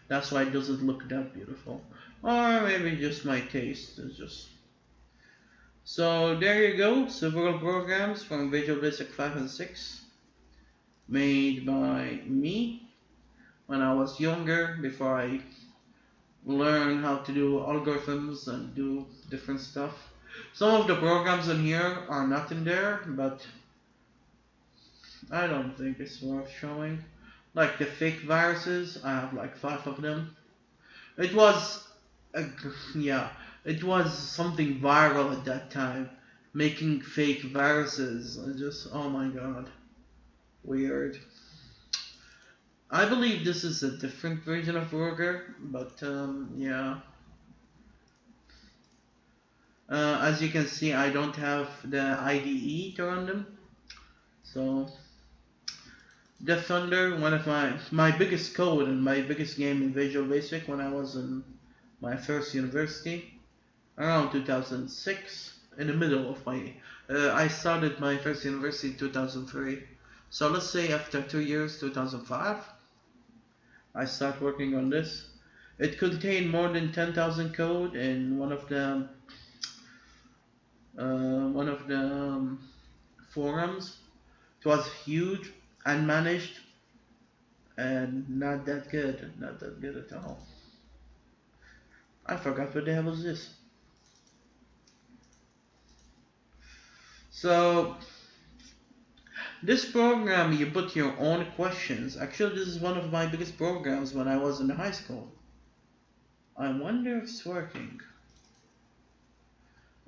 That's why it doesn't look that beautiful, or maybe just my taste is just... So there you go, several programs from Visual Basic 5 and 6 made by me when I was younger, before I learned how to do algorithms and do different stuff. Some of the programs in here are not in there, but I don't think it's worth showing. Like the fake viruses, I have like 5 of them. It was yeah, it was something viral at that time, making fake viruses. Just, oh my god, weird. I believe this is a different version of Roger, but yeah. As you can see, I don't have the IDE to run them. So Death Thunder, one of my biggest code and my biggest game in Visual Basic when I was in my first university, around 2006. in the middle of my. I started my first university in 2003. So let's say after 2 years, 2005, I start working on this. It contained more than 10,000 code in one of the forums. It was huge, unmanaged, and not that good at all. I forgot what the hell was this. So this program, you put your own questions. Actually, this is one of my biggest programs when I was in high school. I wonder if it's working.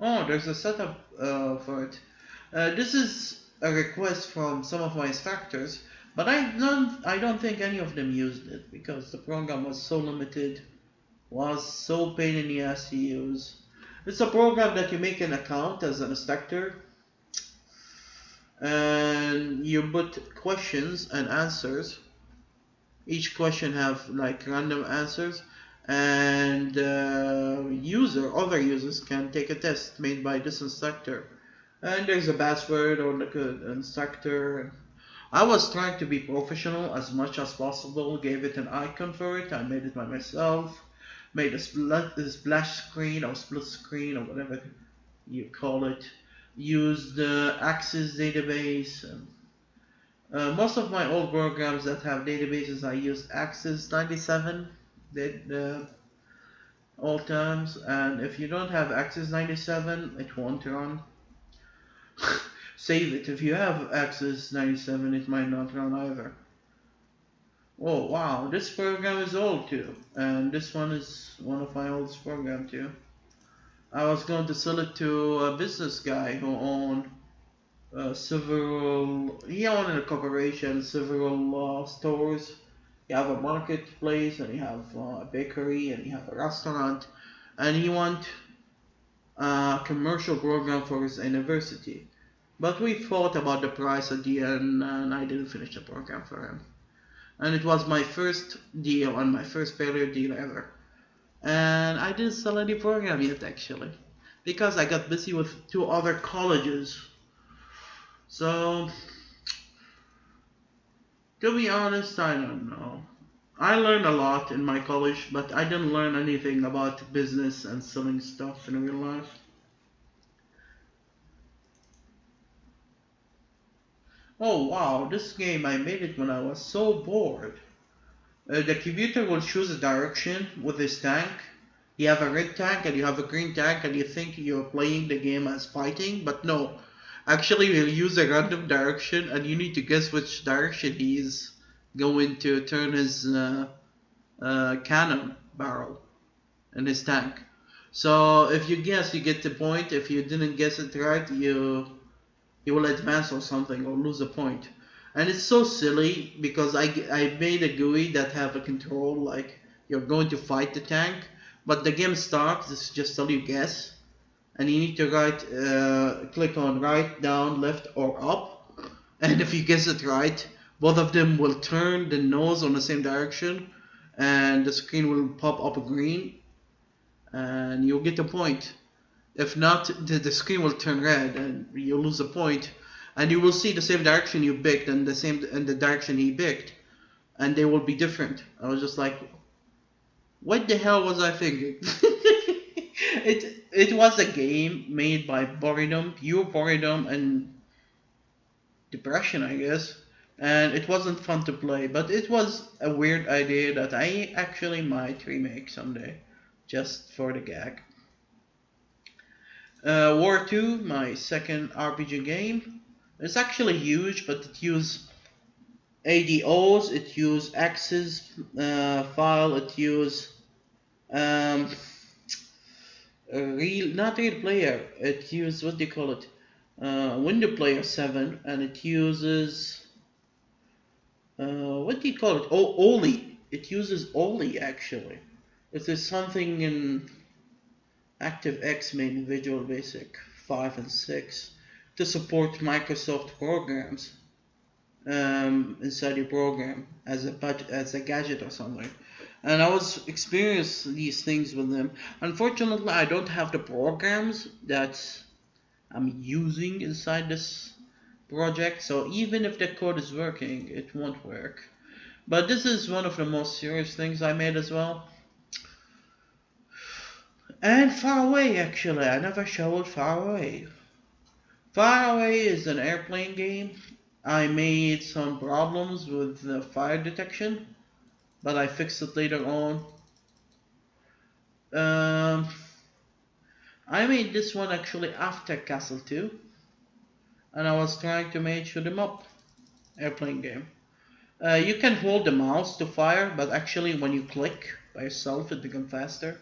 Oh, there's a setup for it. This is a request from some of my instructors, but I don't think any of them used it because the program was so limited, was so pain in the ass to use. It's a program that you make an account as an instructor, and you put questions and answers. Each question have like random answers, and other users can take a test made by this instructor. And there's a password or like an instructor. I was trying to be professional as much as possible, gave it an icon for it, I made it by myself, made a splash screen or split screen or whatever you call it, used the Access database. Most of my old programs that have databases, I used Access 97 all times, and if you don't have Access 97, it won't run. Save it. If you have Access 97, it might not run either. Oh wow, this program is old too, and this one is one of my oldest program too. I was going to sell it to a business guy who owned he owned a corporation, several stores. You have a marketplace, and you have a bakery, and you have a restaurant, and he want a commercial program for his university. But we fought about the price at the end, and I didn't finish the program for him. And it was my first deal and my first failure deal ever. And I didn't sell any program yet actually, because I got busy with two other colleges. So, to be honest, I don't know. I learned a lot in my college, but I didn't learn anything about business and selling stuff in real life. Oh wow, this game I made it when I was so bored. The computer will choose a direction with his tank. You have a red tank and you have a green tank, and you think you're playing the game as fighting, but no. Actually, we'll use a random direction, and you need to guess which direction he's going to turn his cannon barrel in his tank. So if you guess, you get the point. If you didn't guess it right, you will advance or something or lose a point. And it's so silly because I made a GUI that have a control like you're going to fight the tank, but the game starts. This just tell you guess, and you need to click on right, down, left, or up. And if you guess it right, both of them will turn the nose on the same direction, and the screen will pop up green, and you'll get a point. If not, the screen will turn red, and you'll lose a point. And you will see the same direction you picked and the direction he picked, and they will be different. I was just like, what the hell was I thinking? It was a game made by boredom, pure boredom and depression, I guess. And it wasn't fun to play, but it was a weird idea that I actually might remake someday, just for the gag. War 2, my second RPG game. It's actually huge, but it uses ADOs, it uses access file, it uses not real player, it uses, what do you call it, window player 7, and it uses what do you call it, Oli. It uses Oli actually. It is something in ActiveX made in Visual Basic 5 and 6 to support Microsoft programs inside your program as a gadget or something. And I was experiencing these things with them. Unfortunately, I don't have the programs that I'm using inside this project. So even if the code is working, it won't work. But this is one of the most serious things I made as well. And Far Away, actually, I never showed Far Away. Far Away is an airplane game. I made some problems with the fire detection, but I fixed it later on. Um, I made this one actually after Castle 2, and I was trying to make shoot 'em up airplane game. You can hold the mouse to fire, but actually when you click by yourself it becomes faster.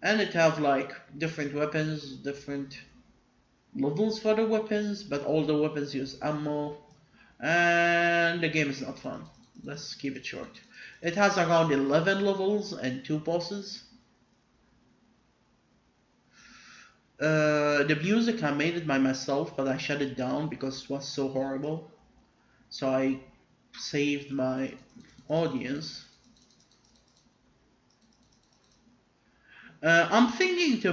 And it have like different weapons, different levels for the weapons, but all the weapons use ammo, and the game is not fun. Let's keep it short. It has around 11 levels and 2 bosses. The music, I made it by myself, but I shut it down because it was so horrible. So I saved my audience. I'm thinking to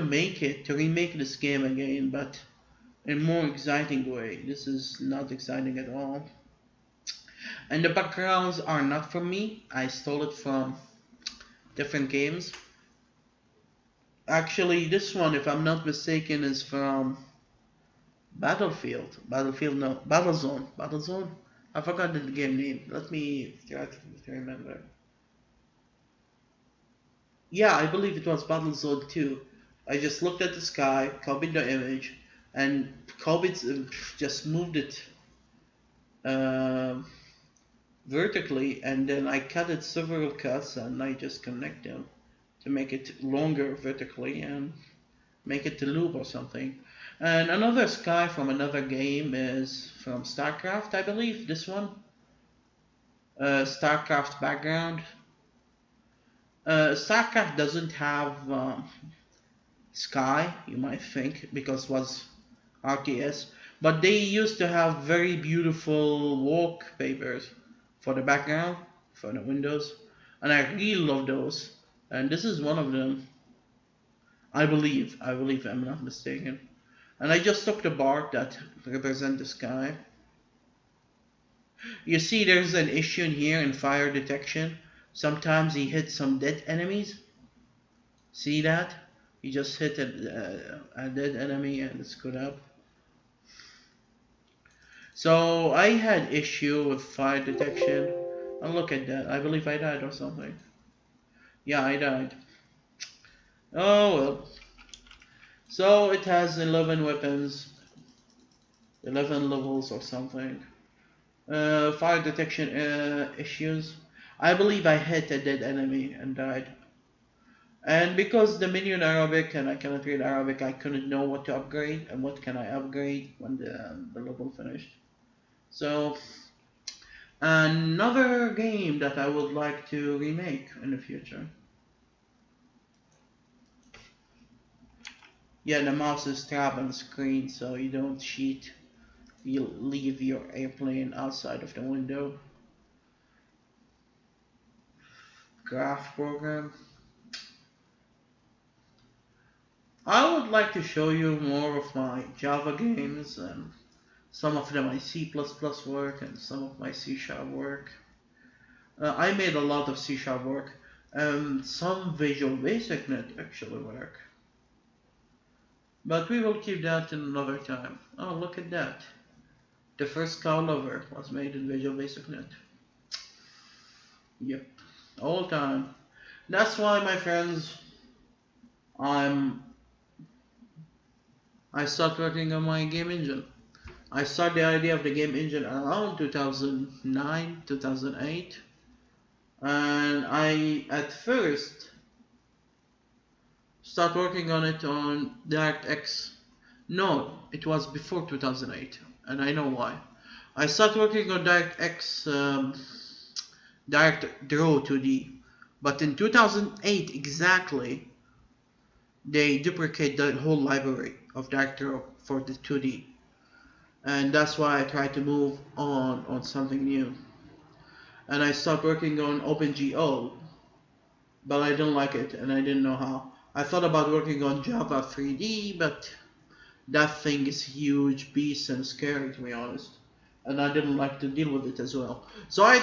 remake this game again, but in a more exciting way. This is not exciting at all. And the backgrounds are not from me. I stole it from different games. Actually, this one, if I'm not mistaken, is from Battlefield. Battlefield, no. Battlezone. Battlezone? I forgot the game name. Let me try to remember. Yeah, I believe it was Battlezone 2. I just looked at the sky, copied the image, and copied, just moved it uh, vertically, and then I cut it several cuts, and I just connect them to make it longer vertically and make it to loop or something. And another sky from another game is from StarCraft, I believe. This one, StarCraft background. StarCraft doesn't have sky, you might think, because it was RTS, but they used to have very beautiful wallpapers for the background, for the windows, and I really love those. And this is one of them. I believe I'm not mistaken. And I just took the bark that represent the sky. You see there's an issue in here in fire detection. Sometimes he hits some dead enemies. See that? He just hit a dead enemy and it's good up. So I had issue with fire detection. And look at that. I believe I died or something. Yeah, I died. Oh well. So it has 11 weapons, 11 levels or something. Fire detection issues. I believe I hit a dead enemy and died. And because the menu in Arabic and I cannot read Arabic, I couldn't know what to upgrade and what can I upgrade when the level finished. So another game that I would like to remake in the future. Yeah, the mouse is trapped on the screen so you don't cheat. You leave your airplane outside of the window. Graph program. I would like to show you more of my Java games and some of them my C++ work and some of my C# work. I made a lot of C# work and some Visual Basic Net actually work. But we will keep that in another time. Oh, look at that. The first cow lover was made in Visual Basic Net. Yep, all time. That's why, my friends, I start working on my game engine. I started the idea of the game engine around 2009, 2008, and I at first start working on it on DirectX. No, it was before 2008, and I know why. I started working on DirectX, Direct Draw 2D, but in 2008 exactly, they duplicate the whole library of Direct Draw for the 2D. And that's why I tried to move on something new. And I started working on OpenGL, but I didn't like it and I didn't know how. I thought about working on Java 3D, but That thing is huge beast and scary, to be honest. And I didn't like to deal with it as well. So I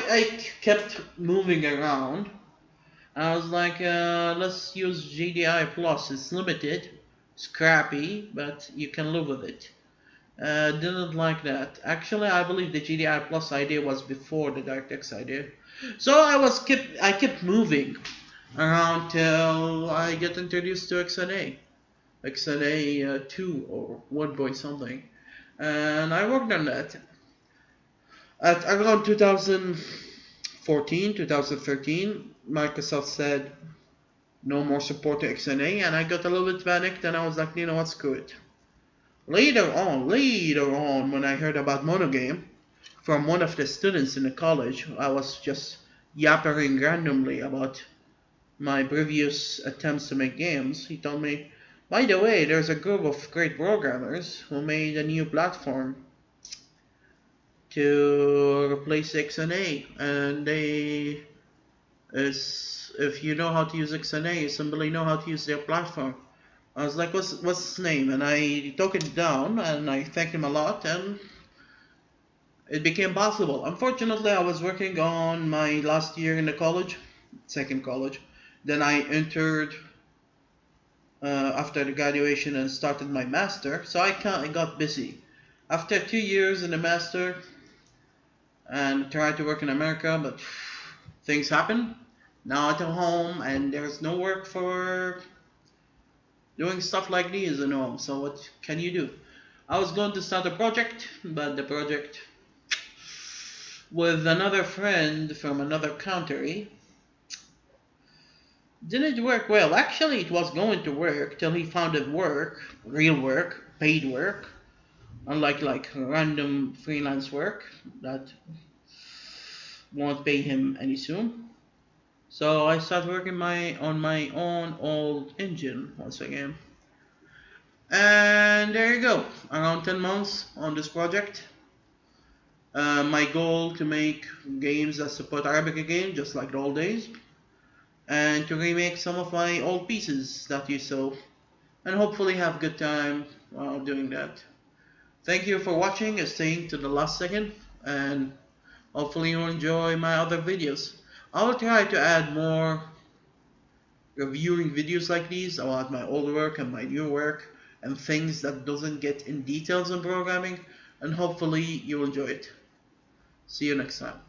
kept moving around. I was like, let's use GDI Plus. It's limited, scrappy, but you can live with it. Didn't like that. Actually, I believe the GDI Plus idea was before the DirectX idea. So I kept moving around till I get introduced to XNA 2 or 1 point something, and I worked on that. At around 2014, 2013, Microsoft said no more support to XNA, and I got a little bit panicked, and I was like, you know what, screw it. Later on, when I heard about Monogame from one of the students in the college, I was just yappering randomly about my previous attempts to make games. He told me, by the way, there's a group of great programmers who made a new platform to replace XNA, and if you know how to use XNA, you simply know how to use their platform. I was like, what's his name? And I took it down, and I thanked him a lot, and it became possible. Unfortunately, I was working on my last year in the college, second college. Then I entered after the graduation and started my master, so I got busy. After 2 years in the master, and tried to work in America, but things happen. Now at home, and there's no work for doing stuff like these at home. So what can you do? I was going to start a project, but the project with another friend from another country didn't work well. Actually, it was going to work till he found it work, real work, paid work, unlike like random freelance work that won't pay him any soon. So I started working on my own old engine once again. And there you go, around 10 months on this project. My goal to make games that support Arabic again, just like the old days, and to remake some of my old pieces that you saw, and hopefully have a good time while doing that. Thank you for watching and staying to the last second, and hopefully you enjoy my other videos. I will try to add more reviewing videos like these about my old work and my new work and things that doesn't get in details in programming, and hopefully you enjoy it. See you next time.